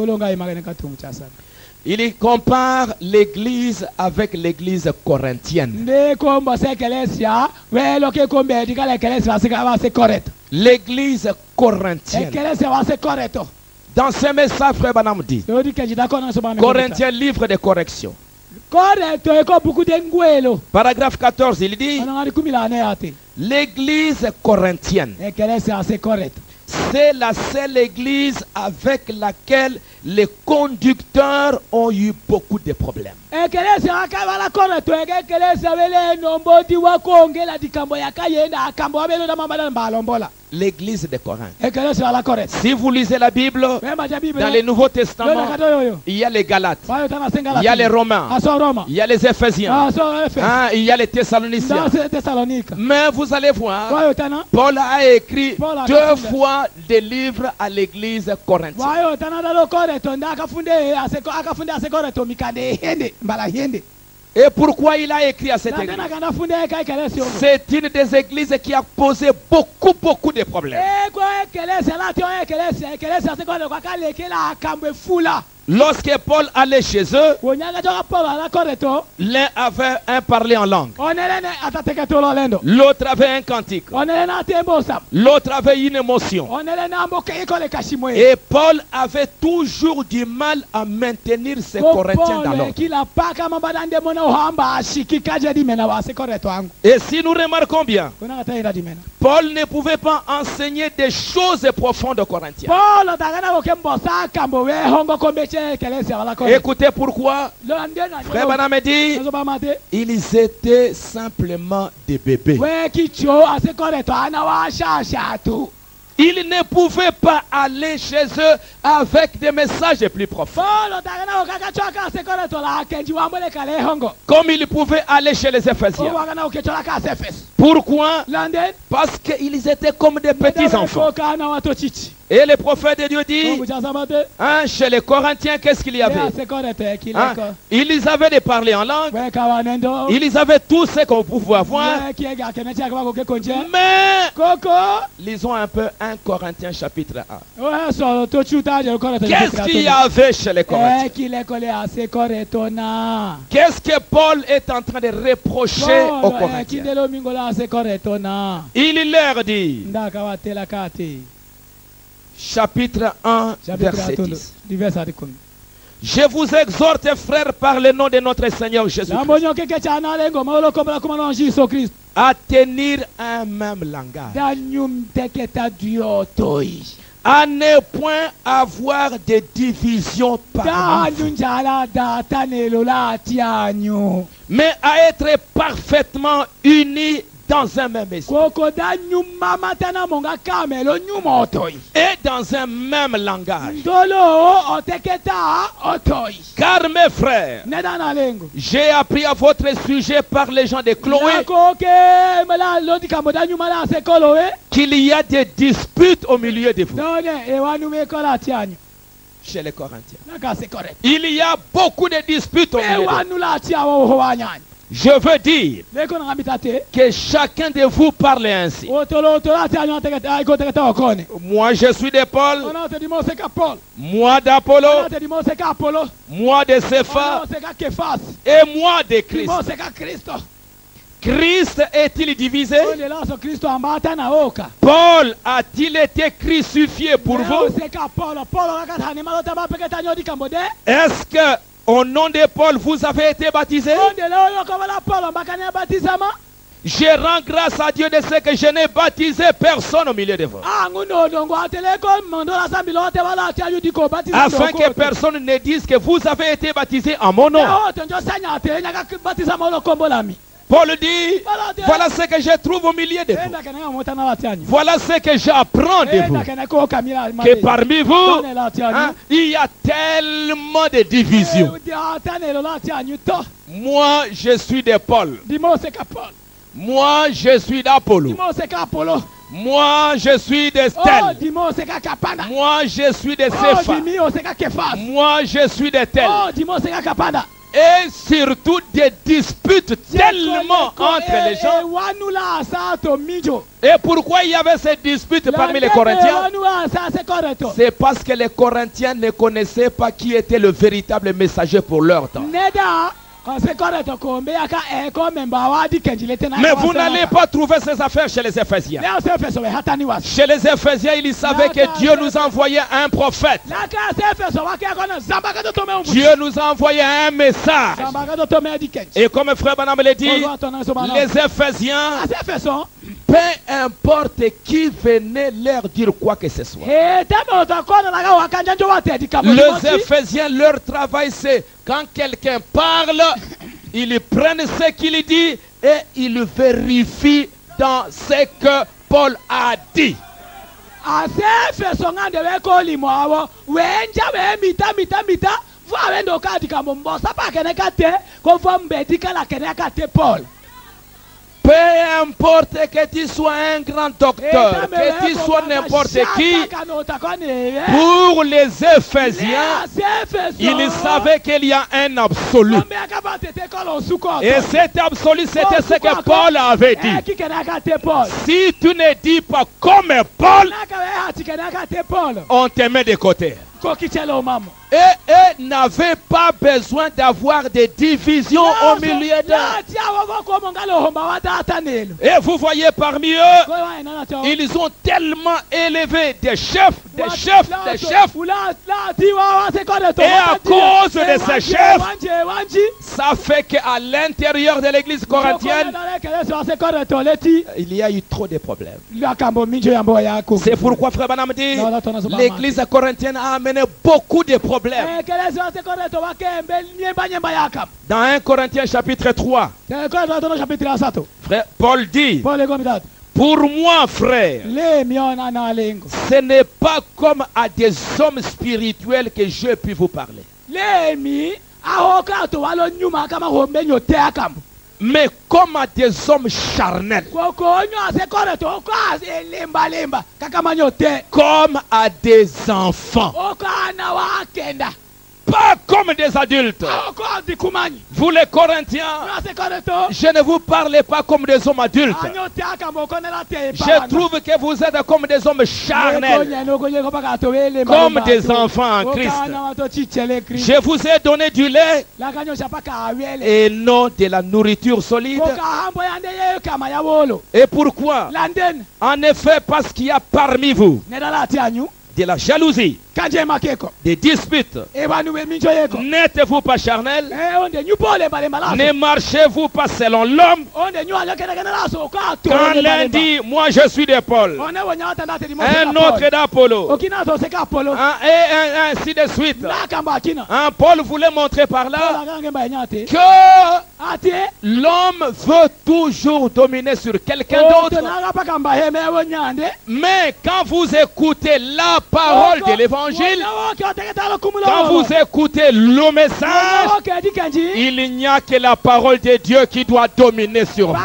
Il compare l'église avec l'église corinthienne. L'église corinthienne. Dans ce message, Frère Branham dit, Corinthiens, livre de correction. Paragraphe 14, il dit, l'église corinthienne, c'est la seule église avec laquelle les conducteurs ont eu beaucoup de problèmes. L'église de Corinthe. Si vous lisez la Bible, dans le Nouveau Testament, il y a les Galates, il y a les Romains, il y a les Éphésiens, il y a les Thessaloniciens. Mais vous allez voir, Paul a écrit 2 fois des livres à l'église corinthienne. Et pourquoi il a écrit à cette église? C'est une des églises qui a posé beaucoup de problèmes. Lorsque Paul allait chez eux, l'un avait un parler en langue, l'autre avait un cantique, l'autre avait une émotion. Et Paul avait toujours du mal à maintenir ses Corinthiens dans l'ordre. Et si nous remarquons bien, Paul ne pouvait pas enseigner des choses profondes aux Corinthiens. Écoutez pourquoi. Frère Branham dit, ils étaient simplement des bébés. Il ne pouvait pas aller chez eux avec des messages plus profonds. Comme il pouvait aller chez les Éphésiens. Pourquoi? Parce qu'ils étaient comme des petits enfants. Et le prophète de Dieu dit, hein, chez les Corinthiens, qu'est-ce qu'il y avait? Hein? Ils avaient des parler en langue. Ils avaient tout ce qu'on pouvait avoir. Mais, lisons un peu 1 Corinthiens chapitre 1. Qu'est-ce qu'il y avait chez les Corinthiens? Qu'est-ce que Paul est en train de reprocher aux Corinthiens? Il leur dit, chapitre 1, verset 10. Je vous exhorte, frères, par le nom de notre Seigneur Jésus-Christ, à tenir un même langage, à ne point avoir de divisions parmi vous, mais à être parfaitement unis dans un même esprit et dans un même langage. Car mes frères, j'ai appris à votre sujet par les gens de Chloé qu'il y a des disputes au milieu de vous. Chez les Corinthiens, il y a beaucoup de disputes au milieu de vous. Je veux dire que chacun de vous parle ainsi. Moi je suis de Paul, moi d'Apollo, moi de Cépha et moi de Christ. Christ est-il divisé? Paul a-t-il été crucifié pour vous? Est-ce que au nom de Paul, vous avez été baptisé? Je rends grâce à Dieu de ce que je n'ai baptisé personne au milieu de vous. Afin que personne ne dise que vous avez été baptisé en mon nom. Paul dit, voilà ce que je trouve au milieu de vous. Voilà ce que j'apprends de vous. Que parmi vous, hein, il y a tellement de divisions. Moi, je suis de Paul. Moi, je suis d'Apollo. Moi, je suis de Stel. Moi, je suis de Cépha. Moi, je suis de Tel. Et surtout des disputes tellement entre les gens. Et pourquoi il y avait ces disputes parmi les Corinthiens? C'est parce que les Corinthiens ne connaissaient pas qui était le véritable messager pour leur temps. Mais vous n'allez pas trouver ces affaires chez les Éphésiens. Chez les Éphésiens, ils savaient que Dieu nous envoyait un prophète. Dieu nous a envoyé un message. Et comme frère Branham l'a dit, les Éphésiens, peu importe qui venait leur dire quoi que ce soit. Les Éphésiens, leur travail c'est quand quelqu'un parle, ils prennent ce qu'il dit et ils vérifient dans ce que Paul a dit. Peu importe que tu sois un grand docteur, que tu sois n'importe qui, pour les Éphésiens, ils savaient qu'il y a un absolu. Et cet absolu, c'était ce que Paul avait dit. Si tu ne dis pas comme Paul, on te met de côté. Et eux n'avaient pas besoin d'avoir des divisions au milieu d'eux. Et vous voyez parmi eux, ils ont tellement élevé des chefs, des chefs, des chefs. Et à cause de ces chefs, ça fait qu'à l'intérieur de l'église corinthienne, il y a eu trop de problèmes. C'est pourquoi frère Branham dit, l'église corinthienne a amené beaucoup de problèmes. Dans 1 Corinthiens chapitre 3, frère Paul dit, Pour moi, frère, ce n'est pas comme à des hommes spirituels que je puis vous parler. Mais comme à des hommes charnels. Comme à des enfants. Pas comme des adultes. Vous les Corinthiens, je ne vous parle pas comme des hommes adultes. Je trouve que vous êtes comme des hommes charnels, comme des enfants en Christ. Je vous ai donné du lait et non de la nourriture solide. Et pourquoi? En effet, parce qu'il y a parmi vous de la jalousie, des disputes. N'êtes-vous pas charnel? Ne marchez-vous pas selon l'homme? Quand l'un dit, moi je suis de Paul, un autre d'Apollo, et ainsi de suite. Paul voulait montrer par là que l'homme veut toujours dominer sur quelqu'un d'autre. Mais quand vous écoutez la parole de l'évangile, quand vous écoutez le message, il n'y a que la parole de Dieu qui doit dominer sur vous.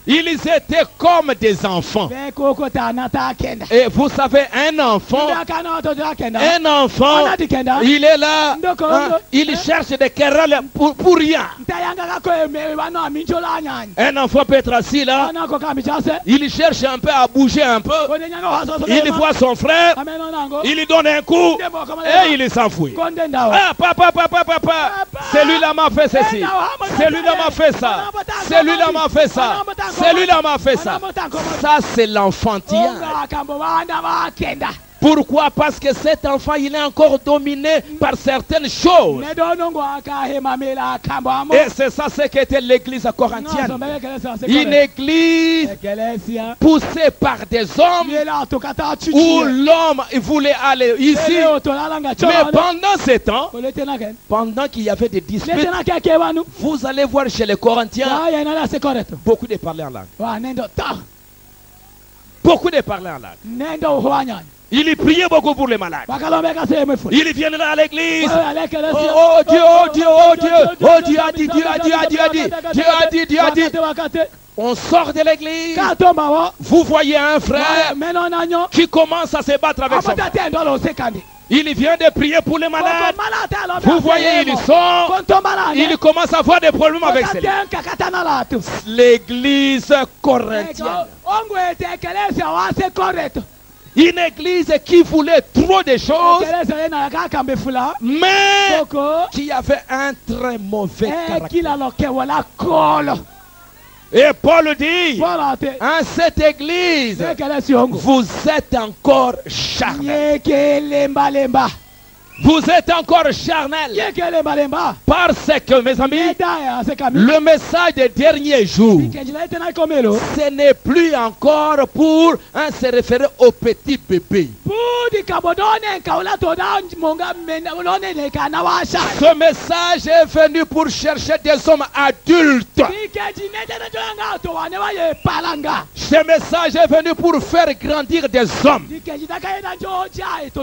Ils étaient comme des enfants. Et vous savez, un enfant, il est là, il cherche des querelles pour rien. Un enfant peut être assis là, il cherche un peu à bouger un peu. Il voit son frère, il lui donne un coup et il s'enfuit. Ah, papa, celui-là m'a fait ceci, celui-là m'a fait ça, celui-là m'a fait ça, celui-là m'a fait ça. Ça, c'est l'enfantillage. Pourquoi? Parce que cet enfant, il est encore dominé par certaines choses. Et c'est ça ce qu'était l'église corinthienne. Une église poussée par des hommes où l'homme voulait aller ici. Mais pendant ce temps, pendant qu'il y avait des disputes, vous allez voir chez les Corinthiens beaucoup de parler en langue. Beaucoup de parler en langue. Il priait beaucoup pour les malades. Il viendrait à l'église. Oh Dieu, oh Dieu, oh Dieu. Oh Dieu a dit, Dieu a dit, Dieu a dit. Dieu a dit, Dieu a dit. On sort de l'église. Vous voyez un frère qui commence à se battre avec son frère. Il vient de prier pour les malades. Vous voyez, il sort. Il commence à avoir des problèmes avec l'église corinthienne. Une église qui voulait trop de choses, mais qui avait un très mauvais caractère. Et Paul dit, en cette église, vous êtes encore charnel. Vous êtes encore charnel. Parce que, mes amis, le message des derniers jours, ce n'est plus encore pour se référer aux petits bébés. Ce message est venu pour chercher des hommes adultes. Ce message est venu pour faire grandir des hommes.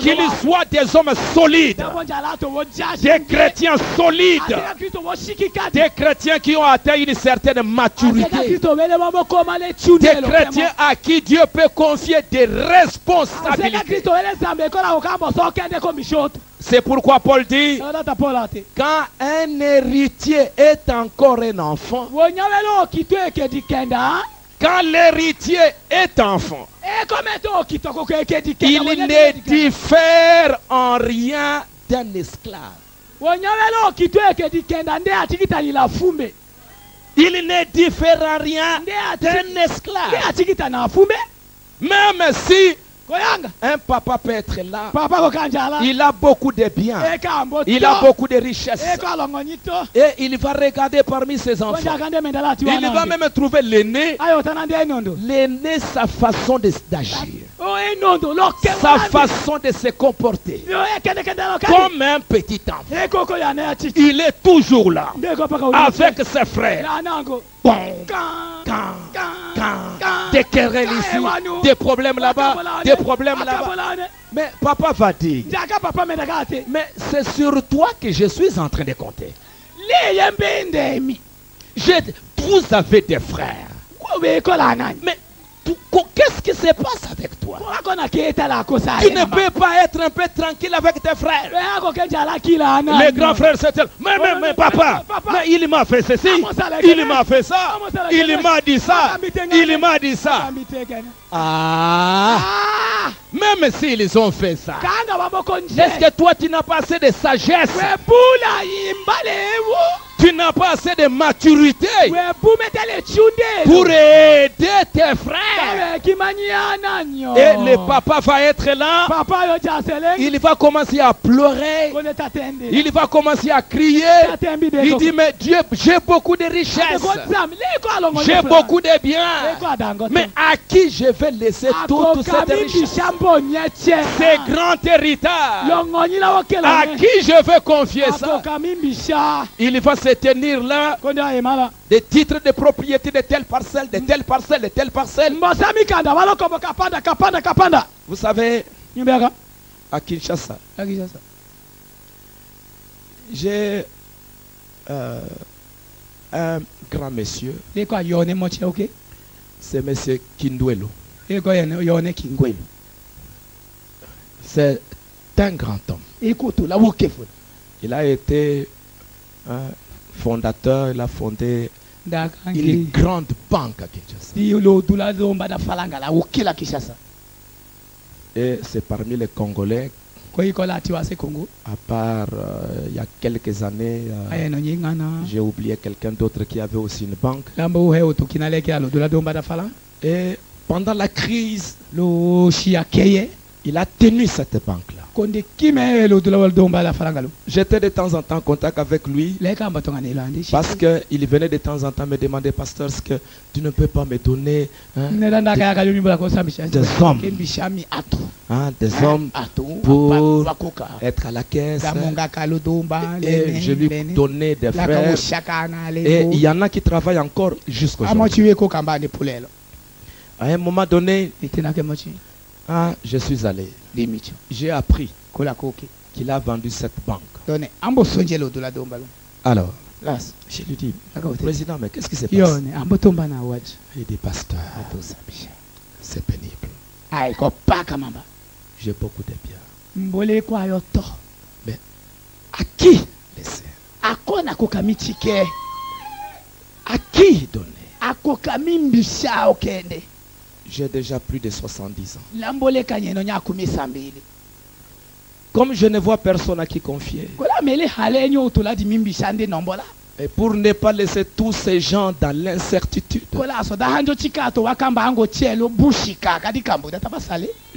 Qu'ils soient des hommes solides. Des chrétiens solides, des chrétiens qui ont atteint une certaine maturité, des chrétiens à qui Dieu peut confier des responsabilités. C'est pourquoi Paul dit, quand un héritier est encore un enfant, quand l'héritier est enfant, il ne diffère en rien d'un esclave. Il ne diffère en rien d'un esclave. Même si Un papa peut être là. Il a beaucoup de biens. Il a beaucoup de richesses. Et il va regarder parmi ses enfants. Il va même trouver l'aîné. L'aîné, sa façon d'agir. Sa façon de se comporter. Comme un petit enfant. Il est toujours là. Avec ses frères. Des querelles ici, des problèmes là-bas, des problèmes là-bas. Mais papa va dire, mais c'est sur toi que je suis en train de compter. Vous avez des frères. Mais qu'est-ce qui se passe avec toi? Tu ne peux pas être un peu tranquille avec tes frères. Les grands frères, c'est tel. Mais papa, mais il m'a fait ceci, il m'a fait ça, il m'a dit ça, il m'a dit ça. Ah, même s'ils ont fait ça, est-ce que toi tu n'as pas assez de sagesse? Tu n'as pas assez de maturité pour aider tes frères. Et le papa va être là. Il va commencer à pleurer. Il va commencer à crier. Il dit, mais Dieu, j'ai beaucoup de richesses. J'ai beaucoup de biens. Mais à qui je vais laisser toute cette richesse? Ces grands héritages. À qui je vais confier ça? Il va se tenir là des titres de propriété de telle parcelle, de telle parcelle, de telle parcelle. Vous savez, à Kinshasa, j'ai un grand monsieur. C'est monsieur Kindwelo. C'est un grand homme. Il a été fondateur, il a fondé une grande banque à Kinshasa. Et c'est parmi les Congolais, à part il y a quelques années, j'ai oublié quelqu'un d'autre qui avait aussi une banque. Et pendant la crise, il a tenu cette banque-là. J'étais de temps en temps en contact avec lui parce qu'il venait de temps en temps me demander, pasteur, est-ce que tu ne peux pas me donner des hommes pour être à la caisse. Et je lui donnais des frères. Et il y en a qui travaillent encore jusqu'aujourd'hui. À un moment donné, je suis allé. J'ai appris qu'il a vendu cette banque. Alors, je lui dis, président, mais qu'est-ce qui se passe? Il dit, pasteur, c'est pénible. J'ai beaucoup de biens. Mais à qui laisser? À qui donner? J'ai déjà plus de 70 ans. Comme je ne vois personne à qui confier. Et pour ne pas laisser tous ces gens dans l'incertitude,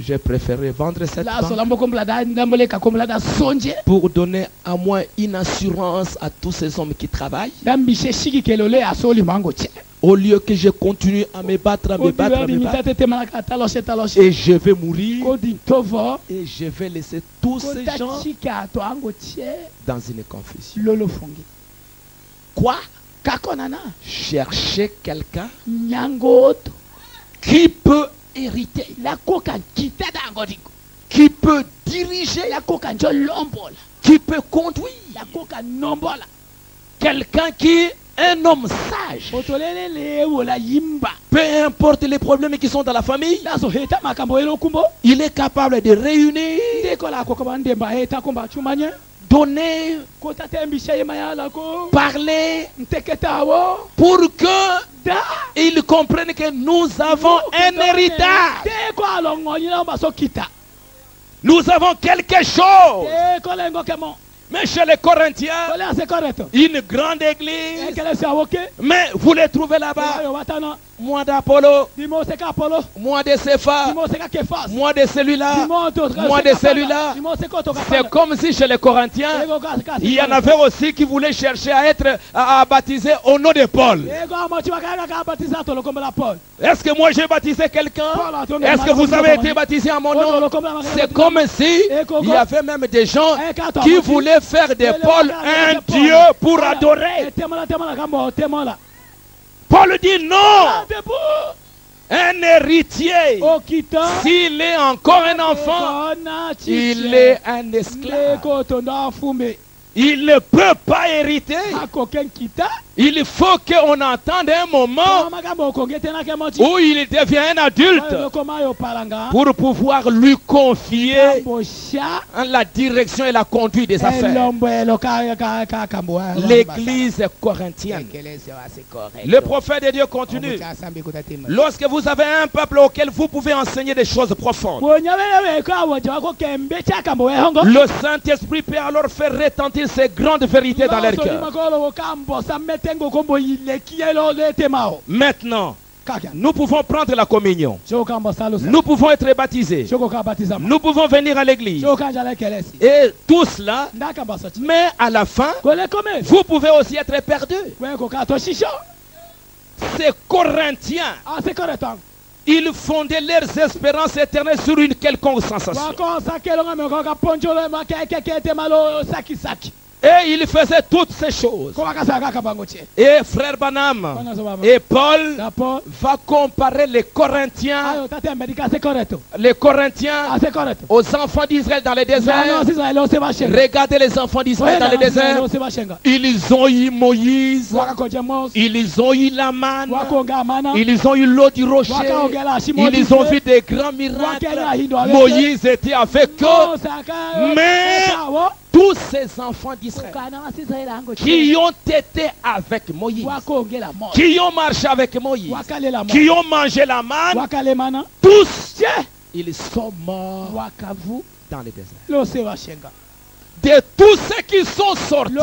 j'ai préféré vendre cette banque pour donner à moi une assurance à tous ces hommes qui travaillent. Au lieu que je continue à me battre, et je vais mourir, et je vais laisser tous ces gens dans une confusion. Quoi? Chercher quelqu'un qui peut hériter, qui peut diriger, qui peut conduire, quelqu'un qui est un homme sage. Peu importe les problèmes qui sont dans la famille, il est capable de réunir, donner, parler, pour qu'ils comprennent que nous avons un héritage. Nous avons quelque chose. Mais chez les Corinthiens, une grande église, mais vous les trouvez là-bas, Moi d'Apollo. Moi de Cépha. Moi de celui-là. Moi de celui-là. C'est comme si chez les Corinthiens, il y en avait aussi qui voulaient chercher à baptiser au nom de Paul. Est-ce que moi j'ai baptisé quelqu'un? Est-ce que vous avez été baptisé à mon nom? C'est comme si il y avait même des gens qui voulaient faire de Paul un Dieu pour adorer. Paul dit non. Un héritier, s'il est encore un enfant, il est un esclave. Il ne peut pas hériter. Il faut qu'on entende un moment où il devient un adulte pour pouvoir lui confier la direction et la conduite des affaires. L'église corinthienne. Le prophète de Dieu continue. Lorsque vous avez un peuple auquel vous pouvez enseigner des choses profondes, le Saint-Esprit peut alors faire retentir ces grandes vérités dans leur cœur. Maintenant, nous pouvons prendre la communion. Nous pouvons être baptisés. Nous pouvons venir à l'église. Et tout cela, mais à la fin, vous pouvez aussi être perdus. Ces Corinthiens, ils fondaient leurs espérances éternelles sur une quelconque sensation. Et il faisait toutes ces choses. Et frère Branham et Paul va comparer les Corinthiens aux enfants d'Israël dans le désert. Regardez les enfants d'Israël dans le désert. Ils ont eu Moïse. Ils ont eu la manne. Ils ont eu l'eau du rocher. Ils ont vu des grands miracles. Moïse était avec eux. Mais tous ces enfants d'Israël qui ont été avec Moïse, qui ont marché avec Moïse, qui ont mangé la manne, tous, ils sont morts dans le désert. De tous ceux qui sont sortis,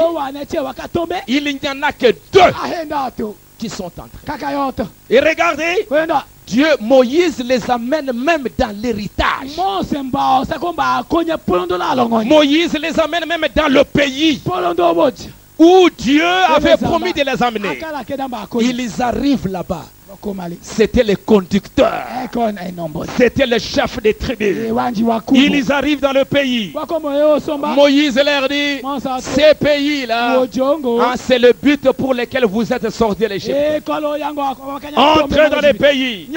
il n'y en a que 2 qui sont entrés. Et regardez, Dieu, Moïse les amène même dans l'héritage. Moïse les amène même dans le pays où Dieu avait promis de les amener. Ils arrivent là-bas. C'était les conducteurs. C'était les chefs des tribus. Ils arrivent dans le pays. Moïse leur dit, ces pays-là, c'est le but pour lequel vous êtes sortis l'Égypte. Entrez dans les pays.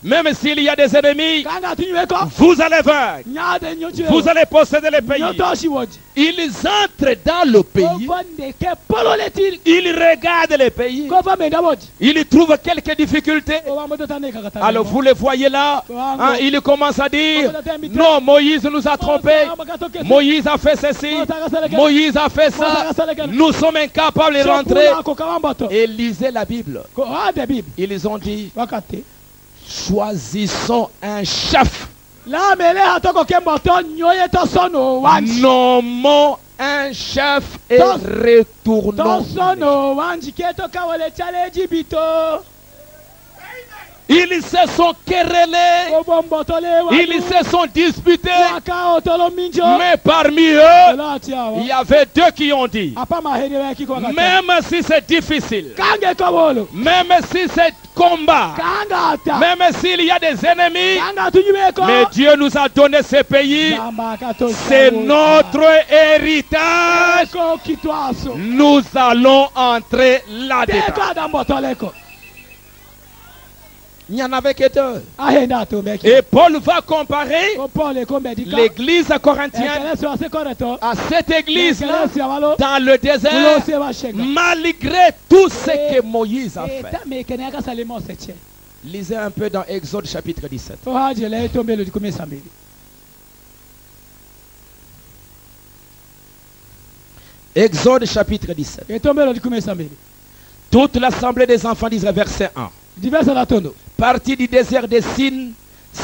Même s'il y a des ennemis, vous allez vaincre. Vous allez posséder les pays. Ils entrent dans le pays. Ils regardent les pays. Ils trouvent quelques difficultés. Alors vous les voyez là. Ils commencent à dire, non, Moïse nous a trompés. Moïse a fait ceci. Moïse a fait ça. Nous sommes incapables de rentrer. Et lisez la Bible. Ils ont dit, choisissons un chef. Nommons un chef et retournons. Ils se sont querellés, ils se sont disputés, mais parmi eux, il y avait 2 qui ont dit, même si c'est difficile, même si c'est combat, même s'il y a des ennemis, mais Dieu nous a donné ce pays, c'est notre héritage, nous allons entrer là-dedans. Il n'y en avait que 2. Et Paul va comparer l'église corinthienne à cette église-là dans le désert, malgré tout ce que Moïse a fait. Lisez un peu dans Exode chapitre 17. Exode chapitre 17. Toute l'assemblée des enfants d'Israël, verset 1. Parti du désert de Sin,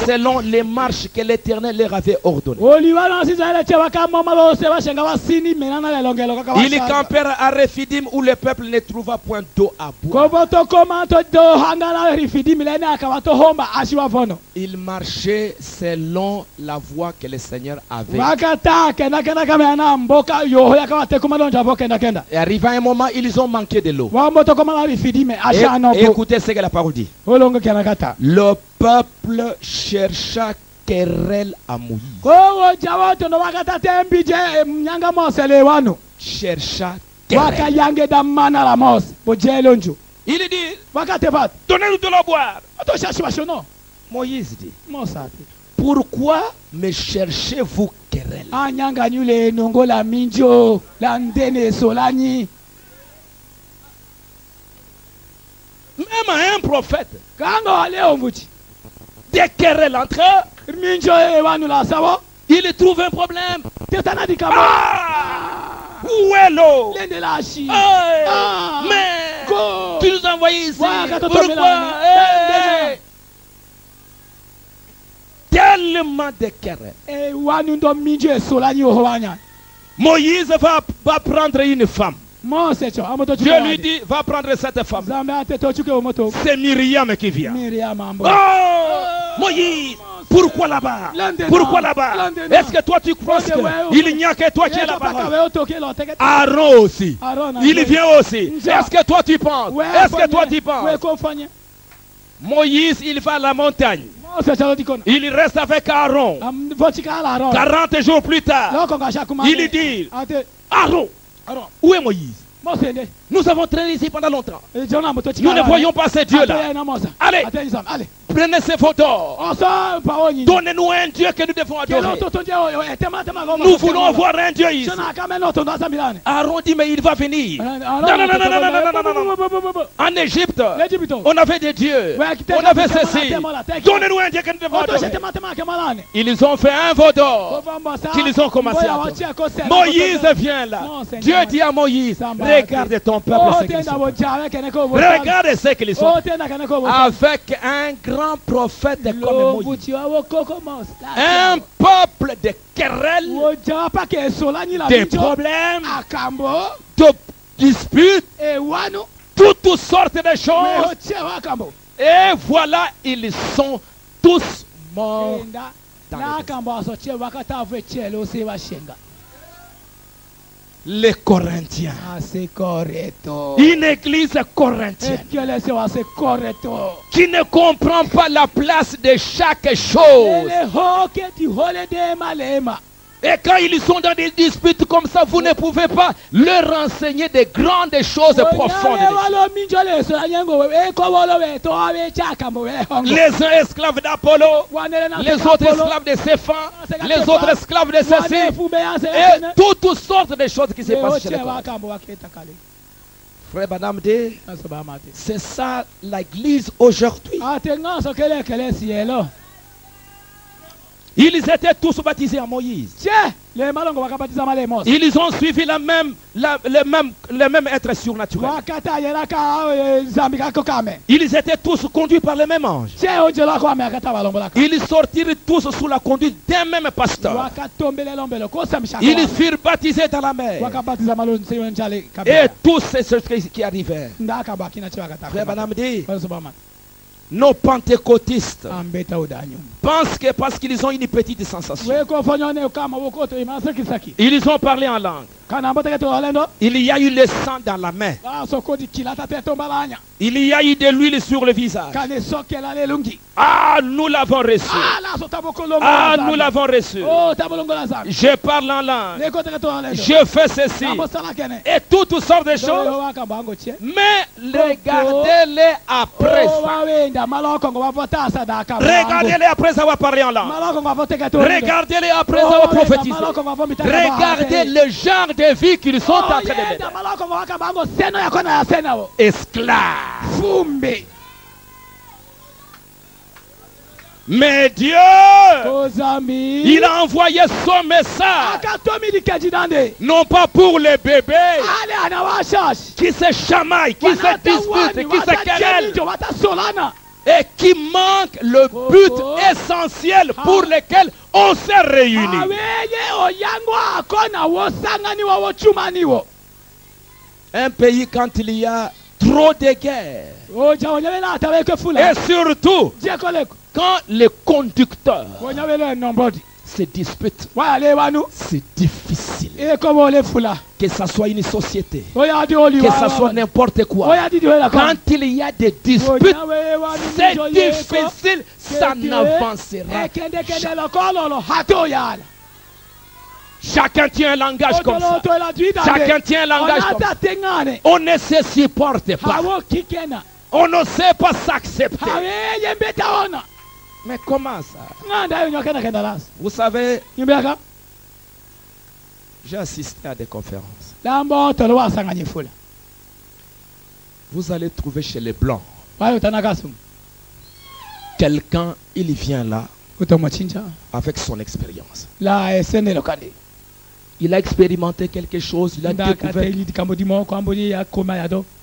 selon les marches que l'Éternel leur avait ordonnées. Ils campèrent à Rephidim où le peuple ne trouva point d'eau à boire. Ils marchaient selon la voie que le Seigneur avait. Et arrivé à un moment, ils ont manqué de l'eau. Et écoutez ce que la parole dit. Le peuple chercha querelle à Moïse. Chercha querelle. Il dit, donnez-nous de l'eau à boire. Moïse dit, pourquoi me cherchez-vous querelle? Même un prophète, des querelles entre eux, il trouve un problème. Où est l'eau? Mais tu nous as envoyés ici. Pourquoi? Tellement de querelles. Moïse va prendre une femme. Dieu lui dit, va prendre cette femme. C'est Myriam qui vient. Oh, Moïse, pourquoi là-bas? Pourquoi là-bas? Est-ce que toi tu crois qu'il n'y a que toi qui es là-bas? Aaron aussi. Il vient aussi. Est-ce que toi tu penses? Est-ce que toi tu penses? Moïse, il va à la montagne. Il reste avec Aaron. 40 jours plus tard, il dit, Aaron, où est Moïse? Nous avons traîné ici pendant longtemps. Nous ne voyons pas ce Dieu là. Allez, prenez ces photos. Donnez-nous un Dieu que nous devons adorer. Nous voulons voir un Dieu ici. Aaron dit, mais il va venir. Non. En Égypte, on avait des dieux. On avait ceci. Donnez-nous un Dieu que nous devons adorer. Ils ont fait un veau d'or qu'ils ont commencé à adorer. Moïse vient là. Dieu dit à Moïse, regarde ton peuple. Regardez ce qu'ils sont. Avec un grand prophète comme Moïse. Un peuple de querelles, des problèmes, de disputes, toutes sortes de choses. Et voilà, ils sont tous morts dans les Corinthiens. Une église corinthienne qui ne comprend pas la place de chaque chose. Et quand ils sont dans des disputes comme ça, vous ne pouvez pas leur enseigner des grandes choses profondes. Les uns esclaves d'Apollo, les autres esclaves de Céphan, les autres esclaves de ceci, et toutes sortes de choses qui se passent chez les Corinthiens. Frère Madame D, c'est ça l'église aujourd'hui. Ils étaient tous baptisés en Moïse. Ils ont suivi le même être surnaturel. Ils étaient tous conduits par le même ange. Ils sortirent tous sous la conduite d'un même pasteur. Ils furent baptisés dans la mer. Et tous ceux qui arrivèrent. Frère Madame dit, nos pentecôtistes pensent que parce qu'ils ont une petite sensation, ils ont parlé en langue. Il y a eu le sang dans la main. Il y a eu de l'huile sur le visage. Ah, nous l'avons reçu. Ah, nous l'avons reçu. Je parle en langue. Je fais ceci. Et toutes sortes de choses. Mais regardez-les après ça. Regardez-les après avoir parlé en langue. Regardez-les après avoir prophétisé. Regardez le genre de vie qu'ils sont en train de mener. Esclaves. Mais Dieu, il a envoyé son message, non pas pour les bébés qui se chamaillent, qui se disputent, qui se querellent. et qui manque le but essentiel pour lequel on s'est réunis. Un pays quand il y a trop de guerres, et surtout quand les conducteurs se disputent, c'est difficile. Que ça soit une société, que ça soit n'importe quoi. Quand il y a des disputes, c'est difficile, ça n'avancera jamais. Chacun tient un langage comme ça. Chacun tient un langage comme ça. On ne se supporte pas. On ne sait pas s'accepter. Mais comment ça? Vous savez, j'ai assisté à des conférences. Vous allez trouver chez les Blancs quelqu'un, il vient là avec son expérience. Il a expérimenté quelque chose, il a découvert.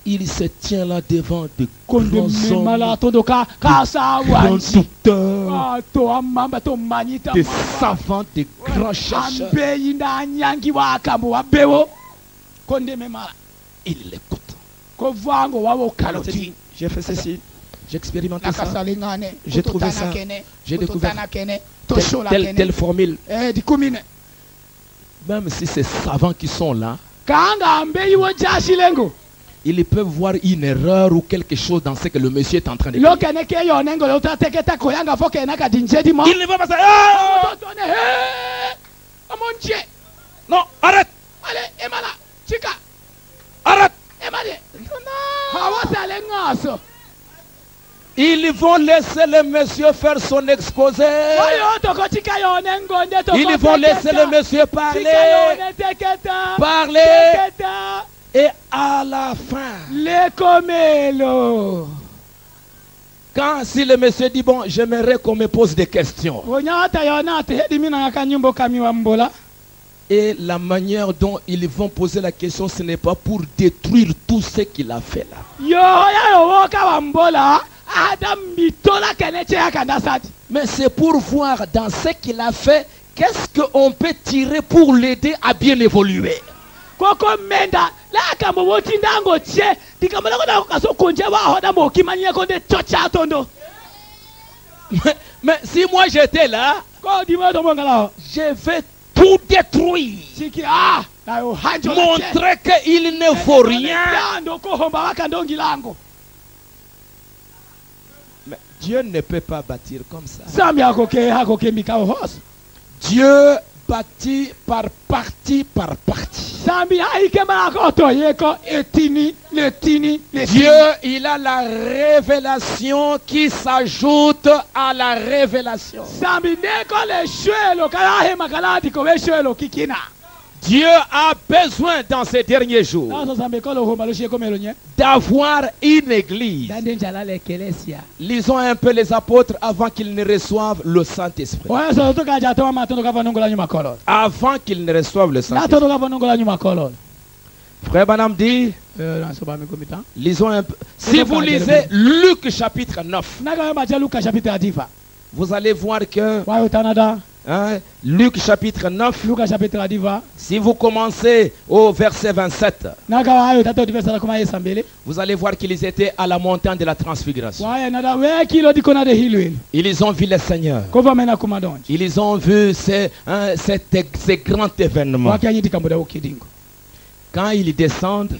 Il se tient là devant de grands hommes, des savants, des grands chercheurs. Il l'écoute. J'ai fait ceci, j'ai expérimenté ça, j'ai trouvé ça, j'ai découvert telle formule. Même si ces savants qui sont là, ils peuvent voir une erreur ou quelque chose dans ce que le monsieur est en train de dire. Il ne va pas dire non, arrête. Arrête. Ils vont laisser le monsieur faire son exposé. Ils vont laisser le monsieur parler. Et à la fin, quand si le monsieur dit bon, j'aimerais qu'on me pose des questions. Et la manière dont ils vont poser la question, ce n'est pas pour détruire tout ce qu'il a fait là. Mais c'est pour voir dans ce qu'il a fait, qu'est-ce qu'on peut tirer pour l'aider à bien évoluer. Mais si moi j'étais là, je vais tout détruire. Montrer qu'il ne faut rien. Mais Dieu ne peut pas bâtir comme ça. Dieu bâtit par partie par partie. Dieu, il a la révélation qui s'ajoute à la révélation. Dieu a besoin dans ces derniers jours d'avoir une église. Lisons un peu les apôtres avant qu'ils ne reçoivent le Saint-Esprit. Avant qu'ils ne reçoivent le Saint-Esprit. Frère Branham dit, lisons un peu. Si vous lisez Luc chapitre 9, vous allez voir que Luc chapitre 9, si vous commencez au verset 27, vous allez voir qu'ils étaient à la montagne de la transfiguration. Ils ont vu le Seigneur. Ils ont vu ces grands événements. Quand ils descendent,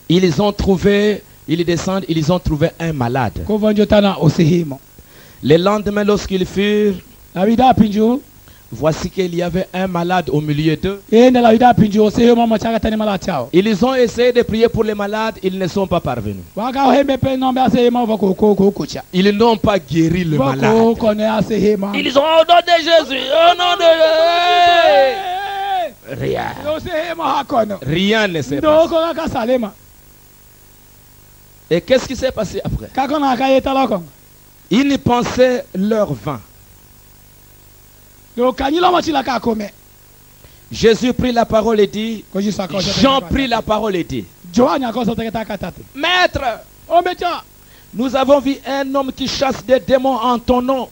ils ont trouvé un malade. Le lendemain, lorsqu'ils furent, voici qu'il y avait un malade au milieu d'eux. Ils ont essayé de prier pour les malades, ils ne sont pas parvenus. Ils n'ont pas guéri le malade. Ils ont au nom de Jésus, au nom de Jésus. Rien. Rien ne s'est passé. Et qu'est-ce qui s'est passé après? Ils pensaient leur vin. Jésus prit la parole et dit, Jean prit la parole et dit, Maître, Nous avons vu un homme qui chasse des démons en ton nom.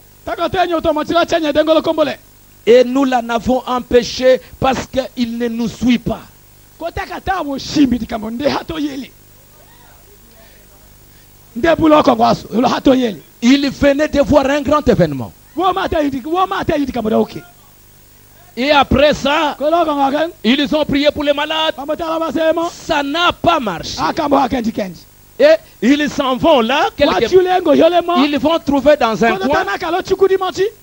Et nous l'en avons empêché parce qu'il ne nous suit pas. Il venait de voir un grand événement. Et après ça, ils ont prié pour les malades. Ça n'a pas marché. Et ils s'en vont là. Ils vont trouver dans un coin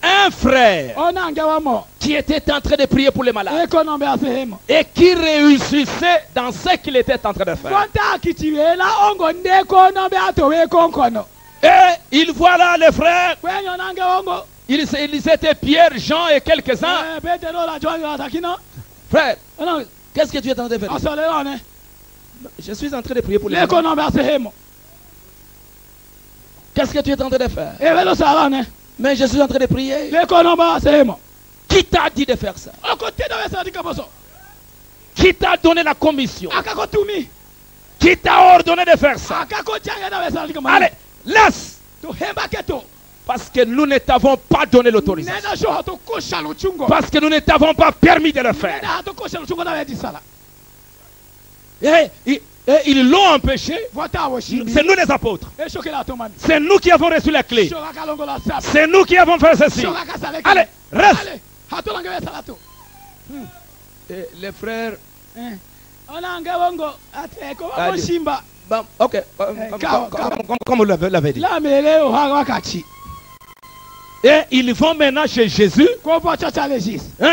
un frère qui était en train de prier pour les malades et qui réussissait dans ce qu'il était en train de faire. Et il voit là les frères. Ils étaient Pierre, Jean et quelques-uns. Frère, qu'est-ce que tu es en train de faire? Je suis en train de prier pour les malades. Qu'est-ce que tu es en train de faire? Mais je suis en train de prier. Qui t'a dit de faire ça? Qui t'a donné la commission? Qui t'a ordonné de faire ça? Allez, laisse! Parce que nous ne t'avons pas donné l'autorisation. Parce que nous ne t'avons pas permis de le faire. Et ils l'ont empêché. C'est nous les apôtres. C'est nous qui avons reçu la clé. C'est nous qui avons fait ceci. Allez, reste. Et les frères. Ok, comme vous l'avez dit. Et ils vont maintenant chez Jésus.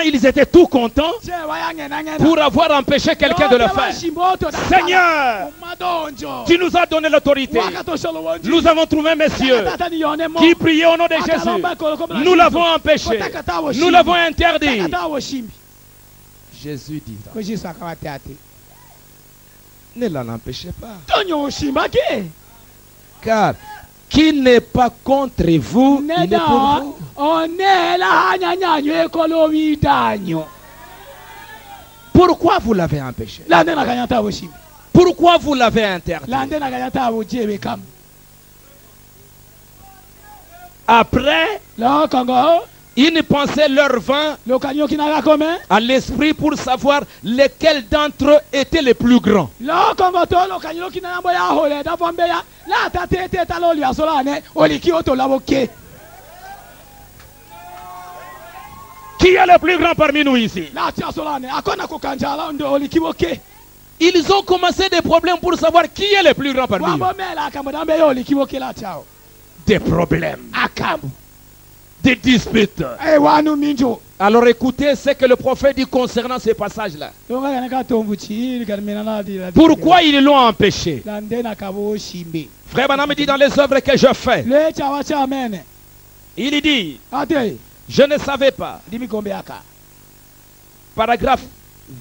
Ils étaient tout contents pour avoir empêché quelqu'un de le faire. Seigneur, tu nous as donné l'autorité. Nous avons trouvé un monsieur qui priait au nom de Jésus. Nous l'avons empêché. Nous l'avons interdit. Jésus dit, ne l'en empêchez pas. Car qui n'est pas contre vous, il est pour vous. Pourquoi vous l'avez empêché? Pourquoi vous l'avez interdit? Après, ils pensaient leur vin à l'esprit pour savoir lequel d'entre eux était le plus grand. Qui est le plus grand parmi nous ici? Ils ont commencé des problèmes pour savoir qui est le plus grand parmi nous. Des problèmes. Des disputes. Alors écoutez ce que le prophète dit concernant ces passages-là. Pourquoi ils l'ont empêché? Frère Branham dit dans les œuvres que je fais, il dit, je ne savais pas. Paragraphe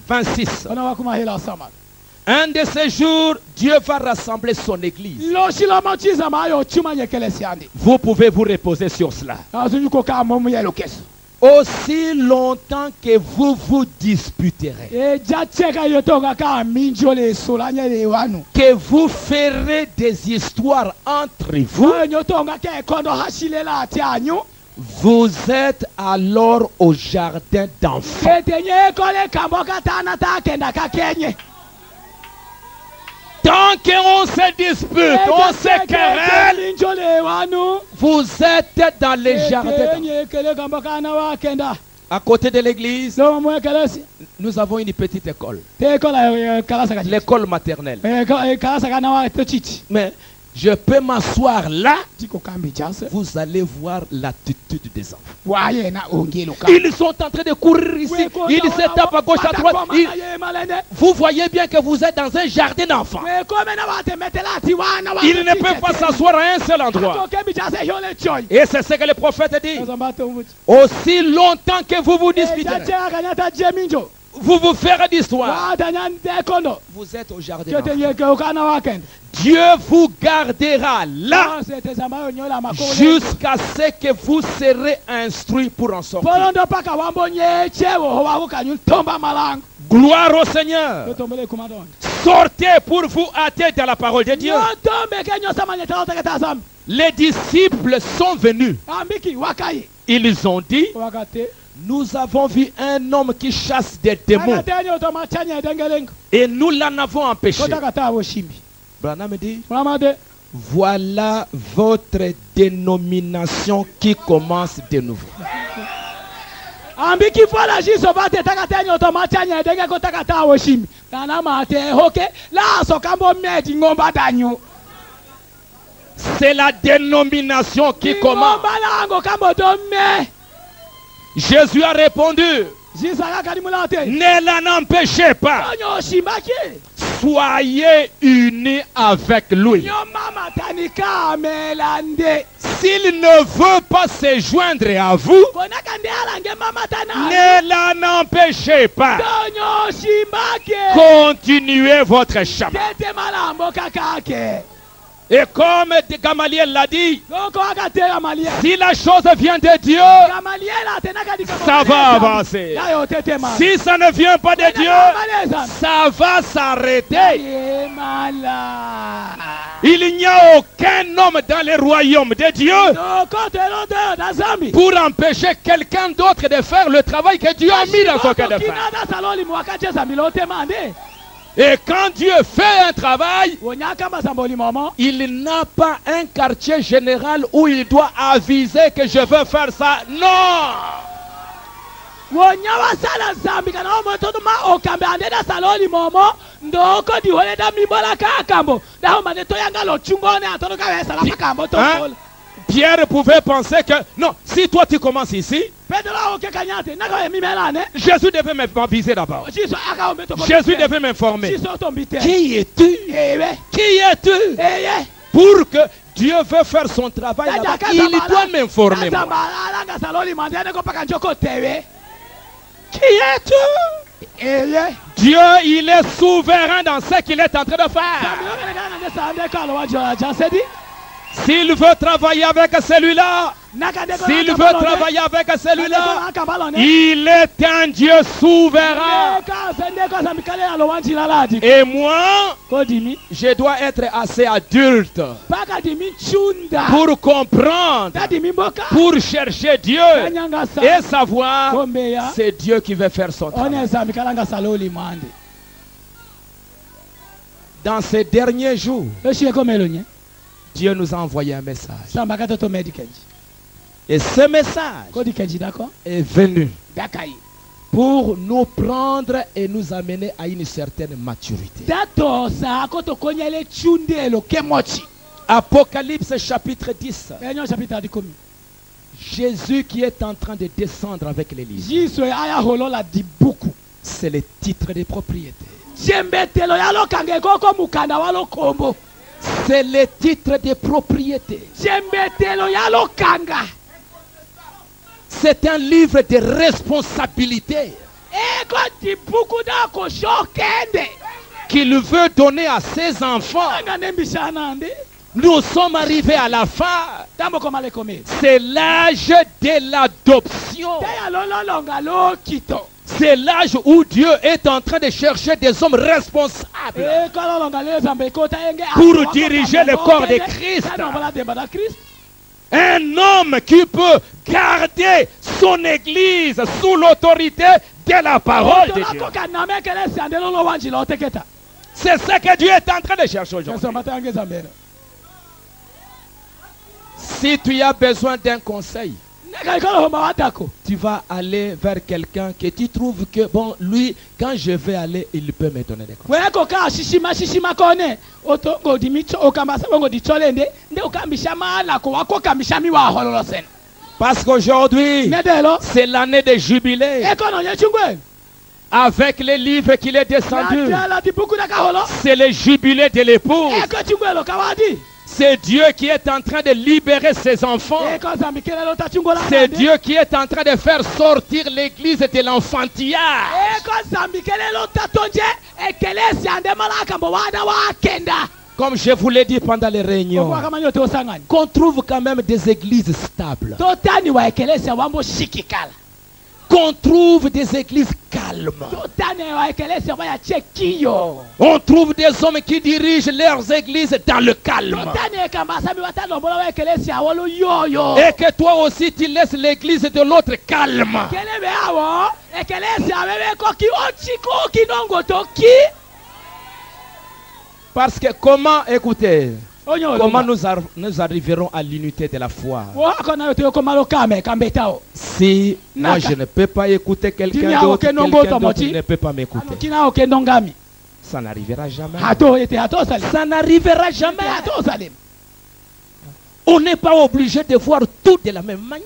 26. Un de ces jours, Dieu va rassembler son église. Vous pouvez vous reposer sur cela. Aussi longtemps que vous vous disputerez, que vous ferez des histoires entre vous, vous êtes alors au jardin d'enfants. Tant qu'on se dispute, on se querelle, vous êtes dans les jardins. À côté de l'église, nous avons une petite école. L'école maternelle. Mais je peux m'asseoir là. Vous allez voir l'attitude des enfants. Ils sont en train de courir ici. Ils se tapent à gauche, à droite. Vous voyez bien que vous êtes dans un jardin d'enfants. Ils ne peuvent pas s'asseoir à un seul endroit. Et c'est ce que le prophète dit. Aussi longtemps que vous vous disputerez, vous vous ferez d'histoire. Vous êtes au jardin d'enfants. Dieu vous gardera là jusqu'à ce que vous serez instruits pour en sortir. Gloire au Seigneur. sortez pour vous hâter dans la parole de Dieu. Les disciples sont venus. Ils ont dit, nous avons vu un homme qui chasse des démons et nous l'en avons empêché. Branham dit, voilà votre dénomination qui commence de nouveau. C'est la dénomination qui commence. Jésus a répondu, ne l'en empêchez pas. Soyez unis avec lui. S'il ne veut pas se joindre à vous, ne l'en empêchez pas. Continuez votre chemin. Et comme Gamaliel l'a dit, si la chose vient de Dieu, ça va avancer. Si ça ne vient pas de Dieu, ça va s'arrêter. Il n'y a aucun homme dans le royaume de Dieu pour empêcher quelqu'un d'autre de faire le travail que Dieu a mis dans son cœur de faire. Et quand Dieu fait un travail, il n'a pas un quartier général où il doit aviser que je veux faire ça. Non! Pierre pouvait penser que non, si toi tu commences ici, Jésus devait m'aviser d'abord. Jésus devait m'informer. Qui es-tu? Qui es-tu? Pour que Dieu veut faire son travail là-bas, il doit m'informer. Qui es-tu? Dieu, il est souverain dans ce qu'il est en train de faire. S'il veut travailler avec celui-là, s'il veut travailler avec celui-là, il est un Dieu souverain. Et moi, je dois être assez adulte pour comprendre, pour chercher Dieu et savoir c'est Dieu qui veut faire son travail. Dans ces derniers jours, Dieu nous a envoyé un message. Et ce message est venu pour nous prendre et nous amener à une certaine maturité. Apocalypse chapitre 10. Jésus qui est en train de descendre avec l'Église. C'est le titre de propriété. C'est le titre de propriété. C'est un livre de responsabilité qu'il veut donner à ses enfants. Nous sommes arrivés à la fin. C'est l'âge de l'adoption. C'est l'âge où Dieu est en train de chercher des hommes responsables pour diriger le corps de Christ. Un homme qui peut garder son église sous l'autorité de la parole de Dieu. C'est ce que Dieu est en train de chercher aujourd'hui. Si tu as besoin d'un conseil, tu vas aller vers quelqu'un que tu trouves que, bon, lui, quand je vais aller, il peut me donner des conseils. Parce qu'aujourd'hui, c'est l'année des jubilés. Avec les livres qu'il est descendu, c'est le jubilé de l'épouse. C'est Dieu qui est en train de libérer ses enfants. C'est Dieu qui est en train de faire sortir l'église de l'enfantillage. Comme je vous l'ai dit pendant les réunions, qu'on trouve quand même des églises stables. Qu'on trouve des églises calme. On trouve des hommes qui dirigent leurs églises dans le calme. Et que toi aussi tu laisses l'église de l'autre calme. Parce que comment, écoutez, comment nous arriverons à l'unité de la foi? Si moi je ne peux pas écouter quelqu'un d'autre, ne peut pas m'écouter. Ça n'arrivera jamais. Ça n'arrivera jamais. On n'est pas obligé de voir tout de la même manière.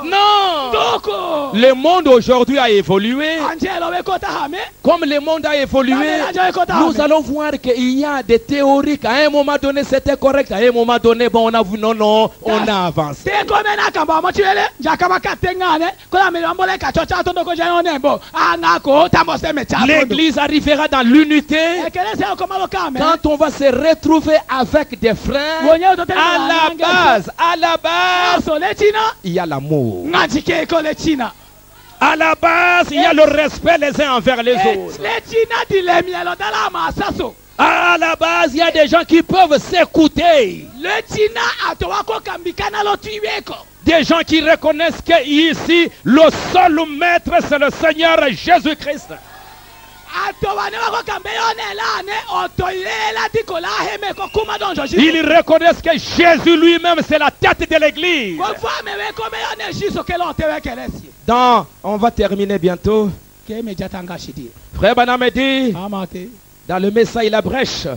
Non. Le monde aujourd'hui a évolué. Comme le monde a évolué, nous allons voir qu'il y a des théories qu'à un moment donné c'était correct, à un moment donné bon, on a vu non, on a avancé. L'église arrivera dans l'unité quand on va se retrouver avec des frères. À la base, il y a l'amour. À la base, il y a le respect les uns envers les autres. À la base, il y a des gens qui peuvent s'écouter. Des gens qui reconnaissent qu'ici, le seul maître, c'est le Seigneur Jésus-Christ. Ils reconnaissent que Jésus lui-même c'est la tête de l'église. On va terminer bientôt. Frère Branham dit dans le message la brèche,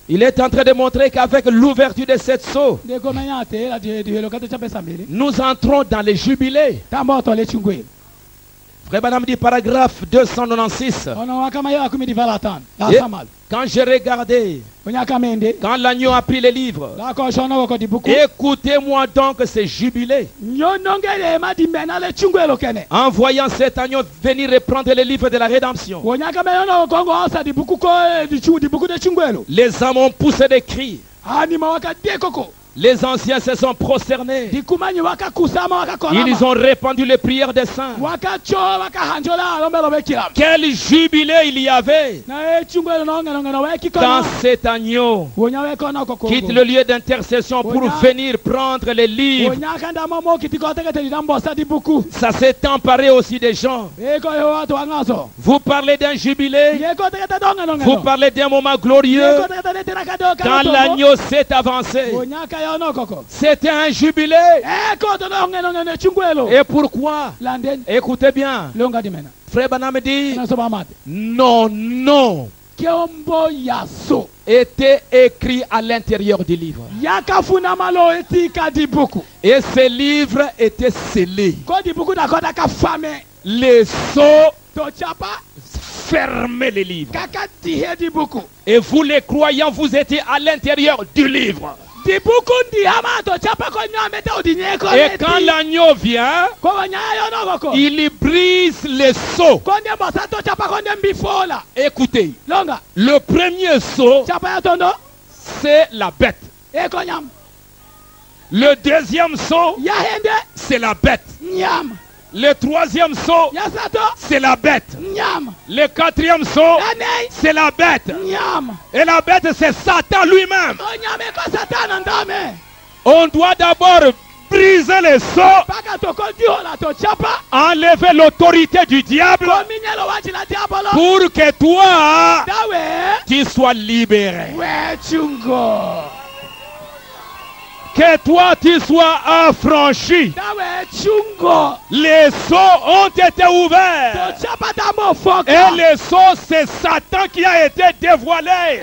il est en train de montrer qu'avec l'ouverture de cette sceau, nous entrons dans les jubilés. Frère Branham dit paragraphe 296. Quand j'ai regardé, quand l'agneau a pris les livres, écoutez-moi donc ce jubilé. En voyant cet agneau venir reprendre les livres de la rédemption, les âmes ont poussé des cris. Les anciens se sont prosternés. Ils ont répandu les prières des saints. Quel jubilé il y avait quand cet agneau quitte le lieu d'intercession pour venir prendre les livres. Ça s'est emparé aussi des gens. Vous parlez d'un jubilé, vous parlez d'un moment glorieux quand l'agneau s'est avancé. C'était un jubilé. Et pourquoi? Écoutez bien. Frère Branham dit non était écrit à l'intérieur du livre. Et ce livre était scellé. Les sceaux fermaient les livres. Et vous les croyants, vous étiez à l'intérieur du livre. Et quand l'agneau vient, il brise les sceaux. Écoutez, le premier sceau, c'est la bête. Le deuxième sceau, c'est la bête. Le troisième sceau, c'est la bête. Le quatrième sceau, c'est la bête. Et la bête, c'est Satan lui-même. On doit d'abord briser les sceaux, enlever l'autorité du diable pour que toi, tu sois libéré. Que toi tu sois affranchi. Les sceaux ont été ouverts. Et les sceaux, c'est Satan qui a été dévoilé.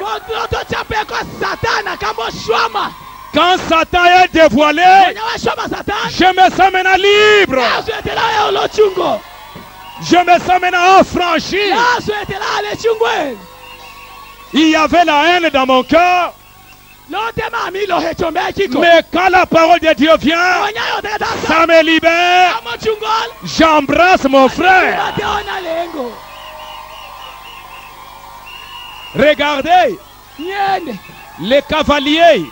Quand Satan est dévoilé, je me sens maintenant libre. Je me sens maintenant affranchi. Il y avait la haine dans mon cœur. Mais quand la parole de Dieu vient, ça me libère. J'embrasse mon frère. Regardez, les cavaliers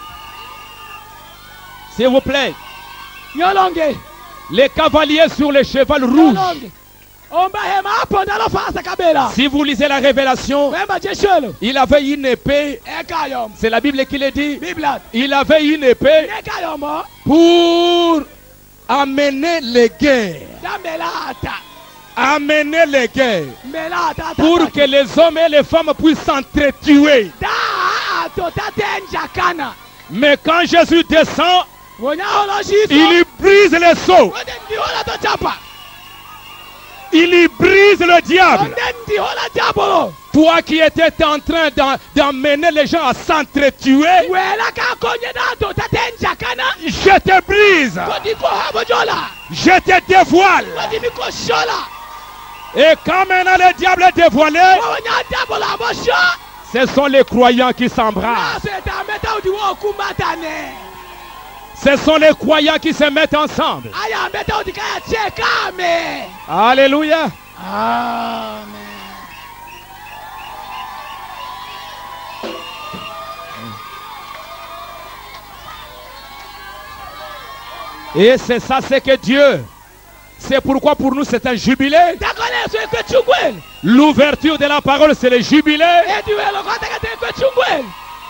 S'il vous plaît. Les cavaliers sur les chevaux rouges. Si vous lisez la Révélation, il avait une épée. C'est la Bible qui le dit. Il avait une épée pour amener les guerres. Amener les guerres. Pour que les hommes et les femmes puissent s'entretuer. Mais quand Jésus descend, il brise les sceaux. Il brise le diable. Toi qui étais en train d'emmener les gens à s'entretuer, je te brise. Je te dévoile. Et quand maintenant le diable est dévoilé, ce sont les croyants qui s'embrassent. Ce sont les croyants qui se mettent ensemble. Alléluia. Amen. Et c'est ça, c'est que Dieu. C'est pourquoi pour nous c'est un jubilé. L'ouverture de la parole, c'est le jubilé.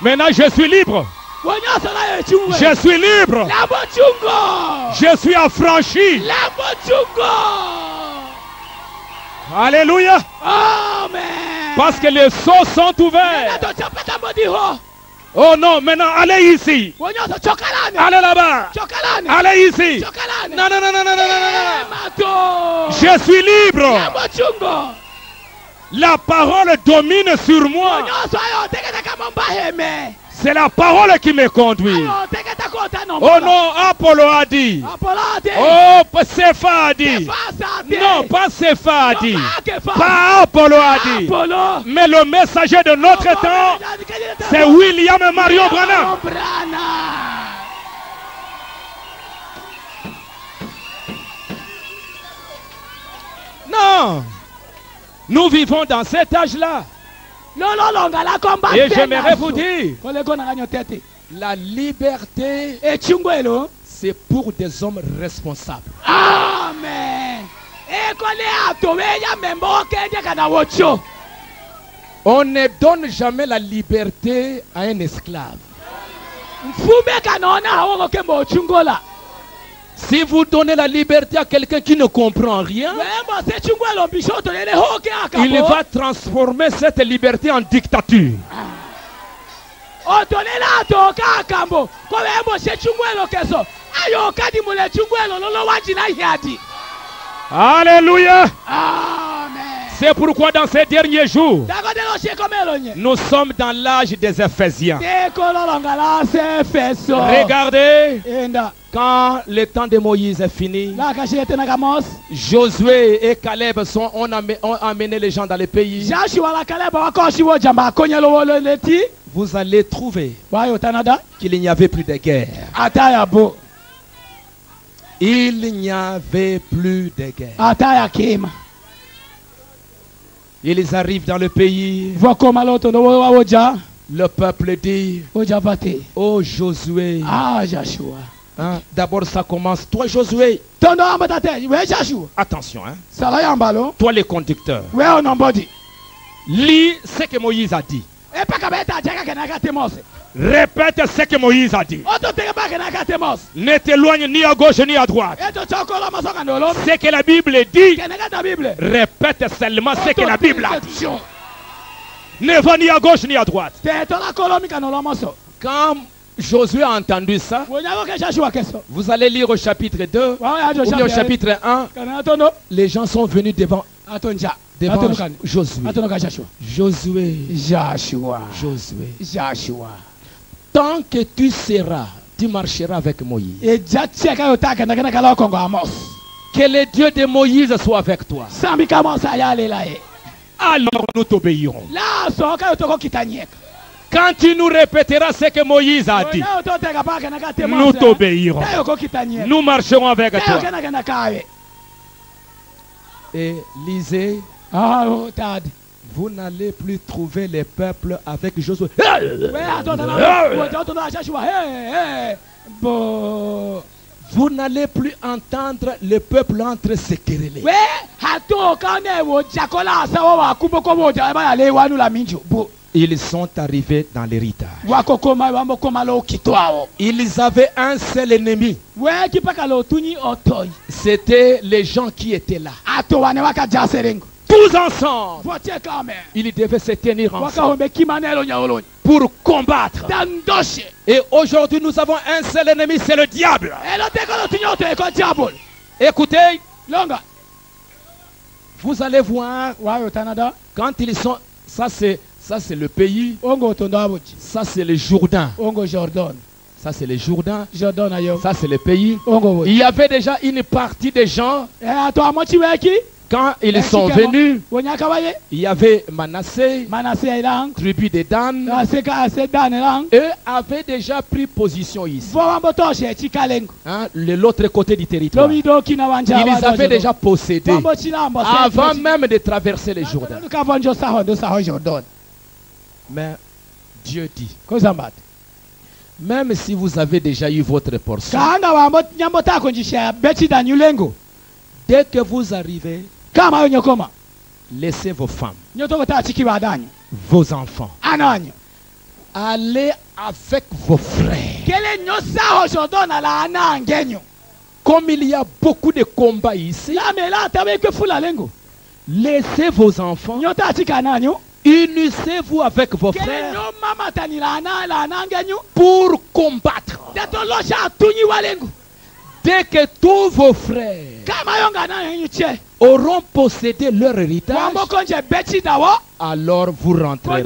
Maintenant je suis libre. Je suis libre. Je suis affranchi. Alléluia. Amen. Parce que les sceaux sont ouverts. Oh non, maintenant allez ici. Allez là-bas. Allez ici. Non, non, non, non, non, non, non. Je suis libre. La parole domine sur moi. C'est la parole qui me conduit. Oh non, Apollo a dit. Oh, Cépha a dit. Non, pas Cépha a dit. Pas Apollo a dit. Mais le messager de notre temps, c'est William Marion Branham. Non. Nous vivons dans cet âge-là. Et j'aimerais vous dire, la liberté, c'est pour des hommes responsables. Amen. On ne donne jamais la liberté à un esclave. Si vous donnez la liberté à quelqu'un qui ne comprend rien, il va transformer cette liberté en dictature. Alléluia. C'est pourquoi dans ces derniers jours, nous sommes dans l'âge des Éphésiens. Regardez, quand le temps de Moïse est fini, Josué et Caleb ont amené les gens dans le pays. Vous allez trouver qu'il n'y avait plus de guerre. Il n'y avait plus de guerre. Ils arrivent dans le pays. Le peuple dit: oh Josué. Hein? D'abord ça commence. Toi Josué. Attention. Hein? Toi les conducteurs. Lis ce que Moïse a dit. Répète ce que Moïse a dit. Ne t'éloigne ni à gauche ni à droite. Ce que la Bible dit, répète seulement ce que la Bible a dit. Ne va ni à gauche ni à droite. Quand Josué a entendu ça, vous allez lire au chapitre 2 ou bien au chapitre 1. Les gens sont venus devant Josué. Tant que tu seras, tu marcheras avec Moïse. Que le Dieu de Moïse soit avec toi. Alors nous t'obéirons. Quand tu nous répéteras ce que Moïse a dit, nous t'obéirons. Nous marcherons avec toi. Et lisez Vous n'allez plus trouver les peuples avec Josué. Vous n'allez plus entendre le peuple entre se quereller. Ils sont arrivés dans l'héritage. Ils avaient un seul ennemi. C'était les gens qui étaient là. Tous ensemble. Ils devaient se tenir ensemble pour combattre. Et aujourd'hui, nous avons un seul ennemi, c'est le diable. Écoutez, vous allez voir quand ils sont. Ça c'est le pays. Ça c'est le Jourdain. Ça c'est le Jourdain. Ça c'est le pays. Il y avait déjà une partie des gens. Quand ils sont venus, il y avait Manassé, tribu de Dan. Eux avaient déjà pris position ici. Hein, l'autre côté du territoire. Ils avaient déjà possédé avant même de traverser le Jourdain. Mais Dieu dit, même si vous avez déjà eu votre portion, dès que vous arrivez, laissez vos femmes, vos enfants, allez avec vos frères. Comme il y a beaucoup de combats ici, laissez vos enfants, unissez-vous avec vos frères pour combattre. Dès que tous vos frères auront possédé leur héritage, alors vous rentrerez.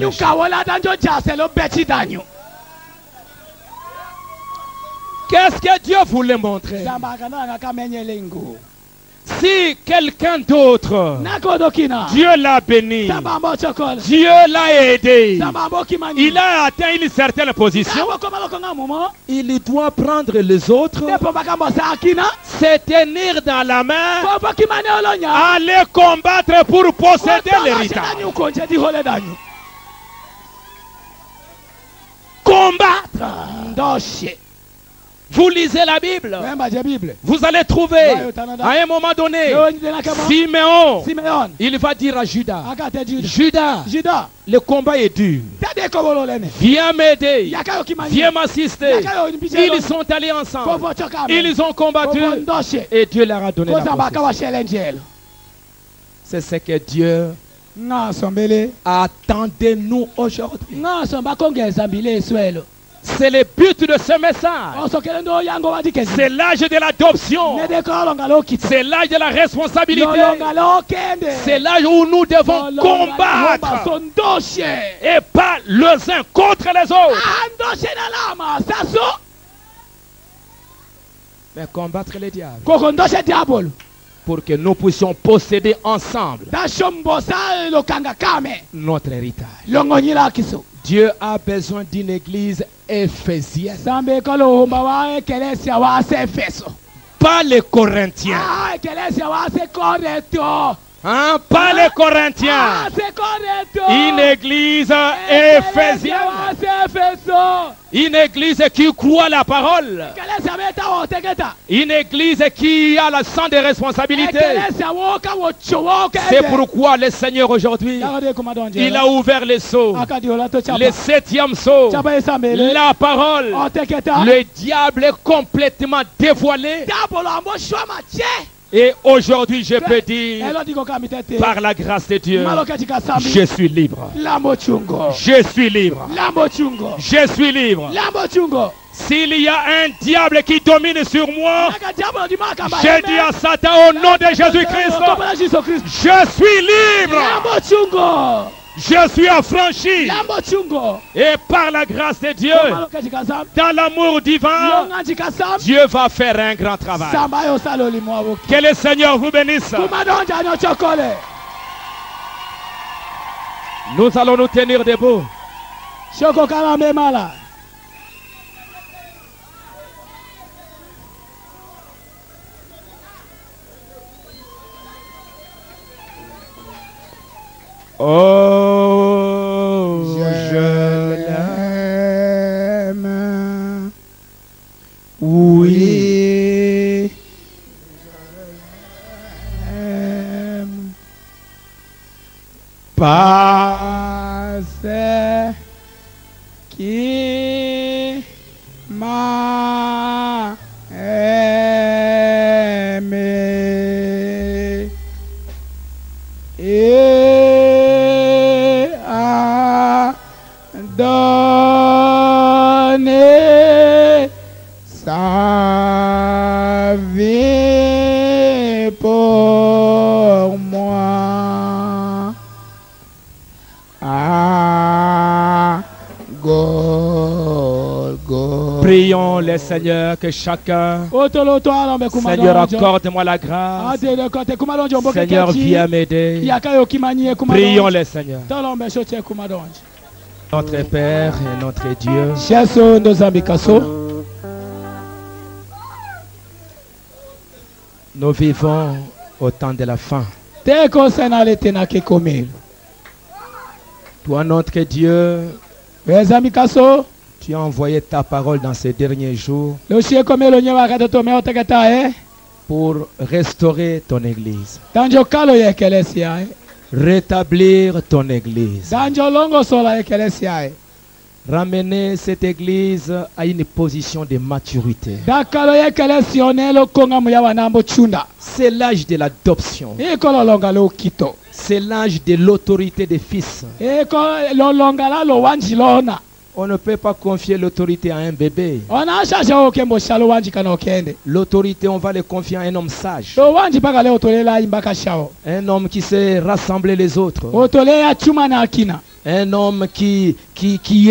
Qu'est-ce que Dieu voulait montrer? Si quelqu'un d'autre, Dieu l'a béni, Dieu l'a aidé, il a atteint une certaine position, il doit prendre les autres, se tenir dans la main, aller combattre pour posséder l'héritage. Combattre. Vous lisez la Bible, vous allez trouver à un moment donné Siméon, il va dire à Judas, Judas, le combat est dur, viens m'aider, viens m'assister. Ils sont allés ensemble, ils ont combattu et Dieu leur a donné la possession. C'est ce que Dieu attendez-nous aujourd'hui. C'est le but de ce message. C'est l'âge de l'adoption. C'est l'âge de la responsabilité. C'est l'âge où nous devons combattre et pas les uns contre les autres. Mais combattre les diables pour que nous puissions posséder ensemble notre héritage. Dieu a besoin d'une église éphésienne. Pas les Corinthiens. Hein? Pas les Corinthiens. Une église éphésienne. Une église qui croit la parole. Une église qui a le sens de responsabilité. C'est pourquoi le Seigneur aujourd'hui, il a ouvert les sceaux. Le 7e sceau, la parole. Le diable est complètement dévoilé. Et aujourd'hui, je peux dire, par la grâce de Dieu, je suis libre. Je suis libre. Je suis libre. S'il y a un diable qui domine sur moi, je dis à Satan au nom de Jésus-Christ, je suis libre. Je suis affranchi. Et par la grâce de Dieu, dans l'amour divin, Dieu va faire un grand travail. Que le Seigneur vous bénisse. Nous allons nous tenir debout. Oh. Parce qui m'a aimé et a donné sa vie pour moi. Prions les seigneurs que chacun, Seigneur, accorde-moi la grâce. Seigneur, viens m'aider. Prions les seigneurs. Notre Père et notre Dieu, nous vivons au temps de la fin. Toi, notre Dieu, tu as envoyé ta parole dans ces derniers jours pour restaurer ton Église, rétablir ton Église, ramener cette Église à une position de maturité. C'est l'âge de l'adoption. C'est l'âge de l'autorité des fils. On ne peut pas confier l'autorité à un bébé. L'autorité, on va le confier à un homme sage. Un homme qui sait rassembler les autres. Un homme qui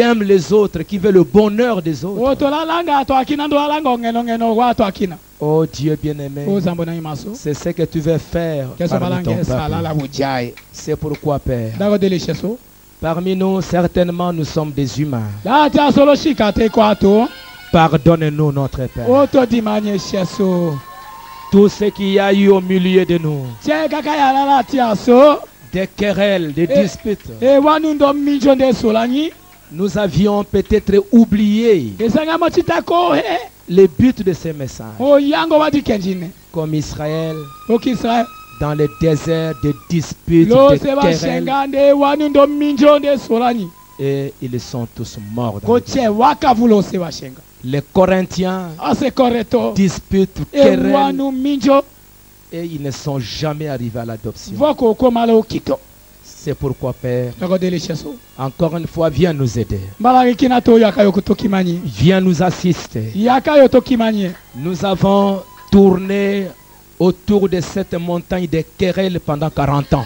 aime les autres, qui veut le bonheur des autres. Oh Dieu bien-aimé, c'est ce que tu veux faire parmi ton peuple. C'est pourquoi, Père, parmi nous, certainement, nous sommes des humains. Pardonne-nous, notre Père. Tout ce qu'il y a eu au milieu de nous, des querelles, des disputes, nous avions peut-être oublié le but de ces messages. Comme Israël, dans le désert de disputes, de querelles, et ils sont tous morts. Les Corinthiens disputent, querellent, et ils ne sont jamais arrivés à l'adoption. C'est pourquoi, Père, encore une fois, viens nous aider. Viens nous assister. Nous avons tourné autour de cette montagne de querelles pendant 40 ans.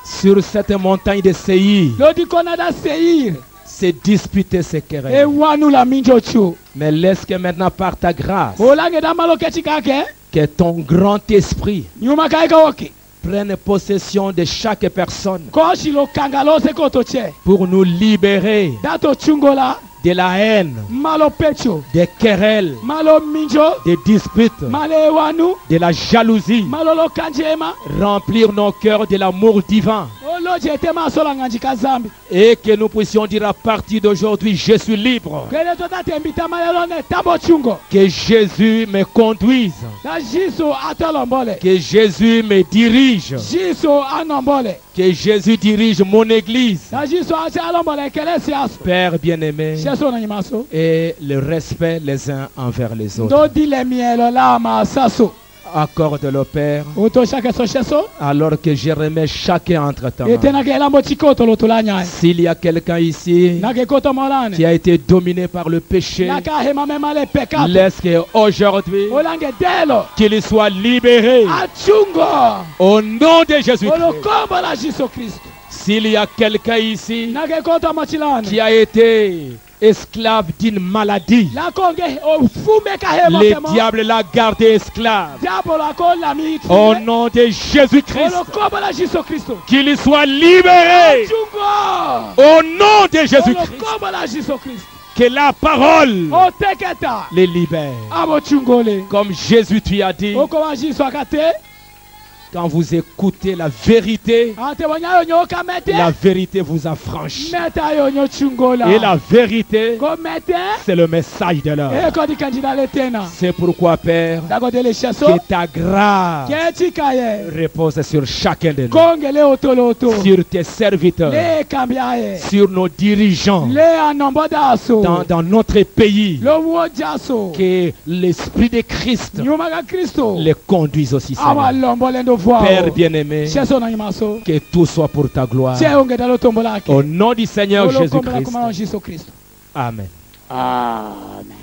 Sur cette montagne de Séir, c'est disputer ces querelles. Mais laisse que maintenant, par ta grâce, que ton grand esprit prenne possession de chaque personne pour nous libérer de la haine, des querelles, des disputes, de la jalousie, remplir nos cœurs de l'amour divin, et que nous puissions dire à partir d'aujourd'hui, je suis libre. Que Jésus me conduise, que Jésus me dirige, que Jésus dirige mon église. Père bien-aimé, et le respect les uns envers les autres. Accorde le Père, alors que je remets chacun entre ta main. S'il y a quelqu'un ici qui a été dominé par le péché, laisse qu'aujourd'hui qu'il soit libéré au nom de Jésus-Christ. S'il y a quelqu'un ici qui a été esclave d'une maladie, le diable l'a gardé esclave. Au nom de Jésus-Christ, qu'il soit libéré. Au nom de Jésus-Christ, que la parole les libère. Comme Jésus tu as dit, Quand vous écoutez la vérité vous affranchit. Et la vérité, c'est le message de l'heure. C'est pourquoi, Père, que ta grâce repose sur chacun de nous, sur tes serviteurs, sur nos dirigeants, dans notre pays. Que l'Esprit de Christ les conduise aussi, Seigneur. Père bien-aimé, que tout soit pour ta gloire. Au nom du Seigneur Jésus-Christ. Amen. Amen.